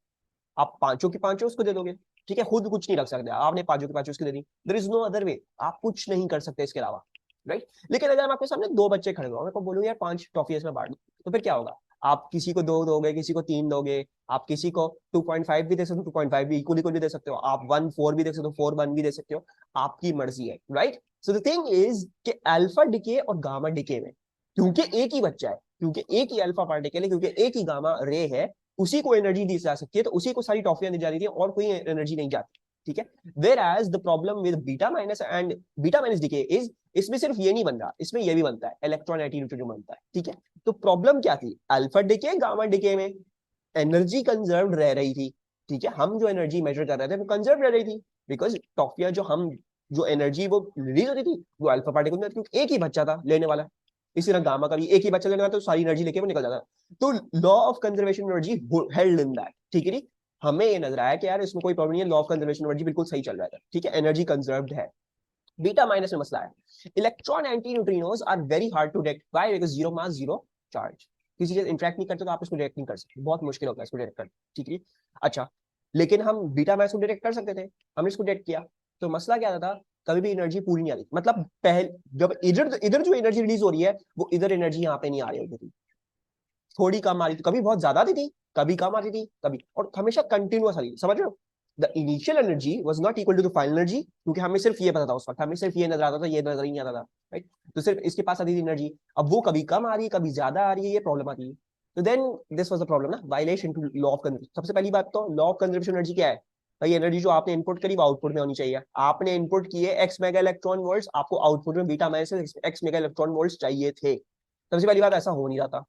आप पांचों की पांचों उसको दे दोगे, ठीक है। खुद कुछ नहीं रख सकते, आपने पांचों की पांचों उसको दे दी, there is no other way, आप कुछ नहीं कर सकते इसके अलावा, राइट। लेकिन अगर मैं आपके सामने 2 बच्चे खड़े हो, मैं आपको बोलूंगा यार 5 टॉफियां इसमें बांट दो, तो फिर क्या होगा, आप किसी को 2 दोगे, किसी को 3 दोगे, आप किसी को 2.5 भी दे सकते हो, 2.5 भी इक्वली दे सकते हो, आप 1.4 भी दे सकते हो, 4.1 भी दे सकते हो, आपकी मर्जी है, right. So the thing is कि अल्फा डिके और गामा डिके में, क्योंकि एक ही बच्चा है, क्योंकि एक ही अल्फा पार्टिकल है, क्योंकि एक ही गामा रे है, उसी को एनर्जी दी जा सकती है, तो उसी को सारी टॉफियां दी जा रही थी और कोई एनर्जी नहीं जाती, ठीक है। Whereas the problem with beta minus and beta minus decay is इसमें सिर्फ ये नहीं बन रहा, इसमें ये भी बनता है, इलेक्ट्रॉन एंटी न्यूट्रिनो बनता है, ठीक है। तो प्रॉब्लम क्या थी, अल्फा डिके गामा डिके में एनर्जी कंजर्व रह रही थी, ठीक है। हम जो एनर्जी मेजर कर रहे थे वो कंजर्व रह रही थी, बिकॉज टॉफियां जो एनर्जी वो रिलीज होती थी वो अल्फा पार्टिकल में, क्योंकि एक ही बच्चा था लेने वाला, इसी तरह गामा का भी एक ही बच्चा लेने वाला, तो सारी एनर्जी लेके वो निकल जाता, तो law of conservation energy held in that, ठीक है। हमें ये नजर आया कि यार इसमें कोई प्रॉब्लम नहीं है, लॉ ऑफ कंजर्वेशन एनर्जी बिल्कुल सही चल रहा है, ठीक है, एनर्जी कंजर्व्ड है। बीटा माइनस में मसला है, electron anti neutrinos are very hard to detect, why, because zero mass zero charge, किसी से इंटरेक्ट नहीं करते तो आप इसको डिटेक्ट नहीं कर सकते, बहुत मुश्किल होता है इसको डिटेक्ट करना, ठीक है। अच्छा, लेकिन हम बीटा माइनस को डिटेक्ट कर सकते थे, हमने इसको डिटेक्ट किया, तो मसला क्या था, कभी भी एनर्जी पूरी नहीं आ रही, मतलब पहले जब इधर जो एनर्जी रिलीज हो रही है वो इधर एनर्जी यहाँ पे नहीं आ रही होती थी, थोड़ी कम आ रही थी, कभी बहुत ज्यादा आती थी, कभी कम आती थी, कभी, और हमेशा कंटिन्यूअस आ रही थी, समझ रहे हो। The initial energy was not equal to the final energy, क्योंकि हमें सिर्फ ये पता था उस वक्त, हमें सिर्फ ये नजर आता था, ये नजर ही नहीं आता था, राइट। तो सिर्फ इसके पास आती थी एनर्जी, अब वो कभी कम आ रही है कभी ज्यादा आ रही है, ये प्रॉब्लम आती है। तो then this was the problem ना, violation to law of conservation. सबसे पहली बात तो लॉ ऑफ कंजर्वेशन एनर्जी क्या है भाई, एनर्जी जो आपने इनपुट करी वो आउटपुट में होनी चाहिए, आपने इनपुट किए x मेगा इलेक्ट्रॉन वोल्ट्स, आपको आउटपुट में beta minus x mega electron volts चाहिए थे। सबसे पहली बात ऐसा हो नहीं रहा था,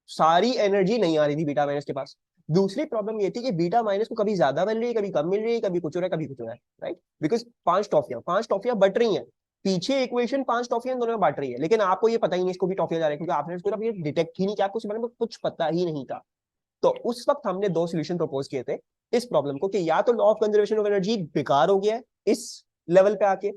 सारी एनर्जी नहीं आ रही थी बीटा माइनस के पास। दूसरी प्रॉब्लम ये थी कि बीटा माइनस को कभी ज्यादा मिल रही है, कभी कम मिल रही है, कभी कुछ हो रहा है, कभी कुछ हो रहा है, राइट। बिकॉज 5 टॉफियां बट रही हैं, पीछे इक्वेशन 5 टॉफियां दोनों में बांट रही है, लेकिन आपको ये पता ही नहीं इसको भी टॉफियां जा रही है, क्योंकि आपने इसको ये डिटेक्ट ही नहीं किया, आपको इसके बारे में कुछ पता ही नहीं था। तो उस वक्त हमने 2 सोल्यूशन प्रपोज किए थे इस प्रॉब्लम को, कि या तो law of conservation of energy बेकार हो गया है इस लेवल पे आके,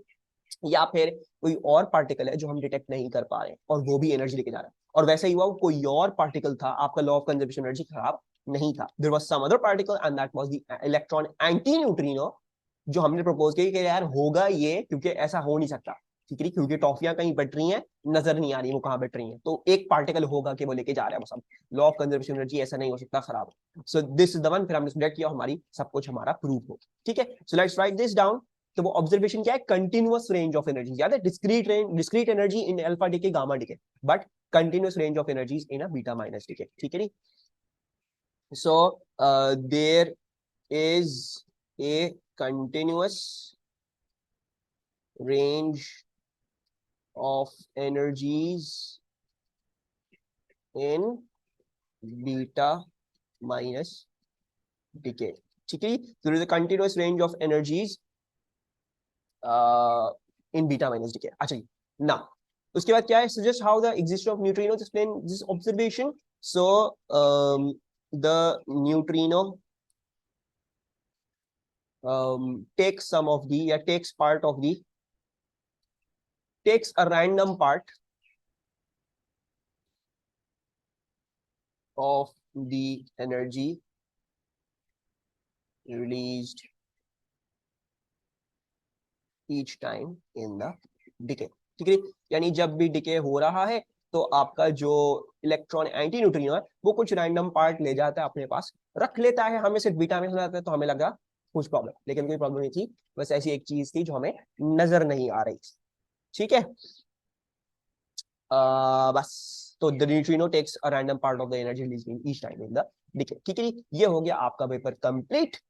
या फिर कोई और पार्टिकल है जो हम डिटेक्ट नहीं कर पा रहे और वो भी एनर्जी लेके जा रहा है, और वैसा ही हुआ, कोई और पार्टिकल था, आपका लॉ ऑफ कंजर्वेशन एनर्जी खराब नहीं था, there was some other particle and that was the electron anti neutrino, जो हमने प्रपोज किया कि यार होगा ये, क्योंकि ऐसा हो नहीं सकता, ठीक है, क्योंकि टॉफियां कहीं बट रही हैं, नजर नहीं आ रही वो कहां बट रही हैं, तो एक पार्टिकल होगा कि वो लेके जा रहा है वो सब, लॉ ऑफ कंजर्वेशन एनर्जी ऐसा नहीं हो सकता, खराब। सो दिस इज द वन, फिर हमने सिलेक्ट किया, हमारी सब कुछ हमारा प्रूफ हो, ठीक है। So let's write this down. तो वो ऑब्जर्वेशन क्या है, कंटिन्यूअस रेंज ऑफ एनर्जी, याद है, discrete energy in alpha decay gamma decay, but continuous range of energies in a beta minus decay, ठीक है नी। So there is a continuous range of energies in beta minus decay, ठीक है। there is a continuous range of energies in beta minus decay। अच्छा जी, now उसके बाद क्या है, suggest how the existence of neutrinos explain this observation। so the neutrino takes some of the, या takes part of the, takes a random part of the energy released each time in the decay, ठीक है। यानी जब भी decay हो रहा है तो आपका जो इलेक्ट्रॉन एंटी न्यूट्रिनो है वो कुछ रैंडम पार्ट ले जाता है अपने पास, रख लेता है, हमें सिर्फ बीटा में जाता है तो हमें लगा कुछ प्रॉब्लम, लेकिन कोई प्रॉब्लम नहीं थी, बस ऐसी एक चीज थी जो हमें नजर नहीं आ रही थी, ठीक है। बस तो the neutrino takes a random part of the energy release each time in the decay, ठीक है। ये हो गया आपका पेपर कंप्लीट।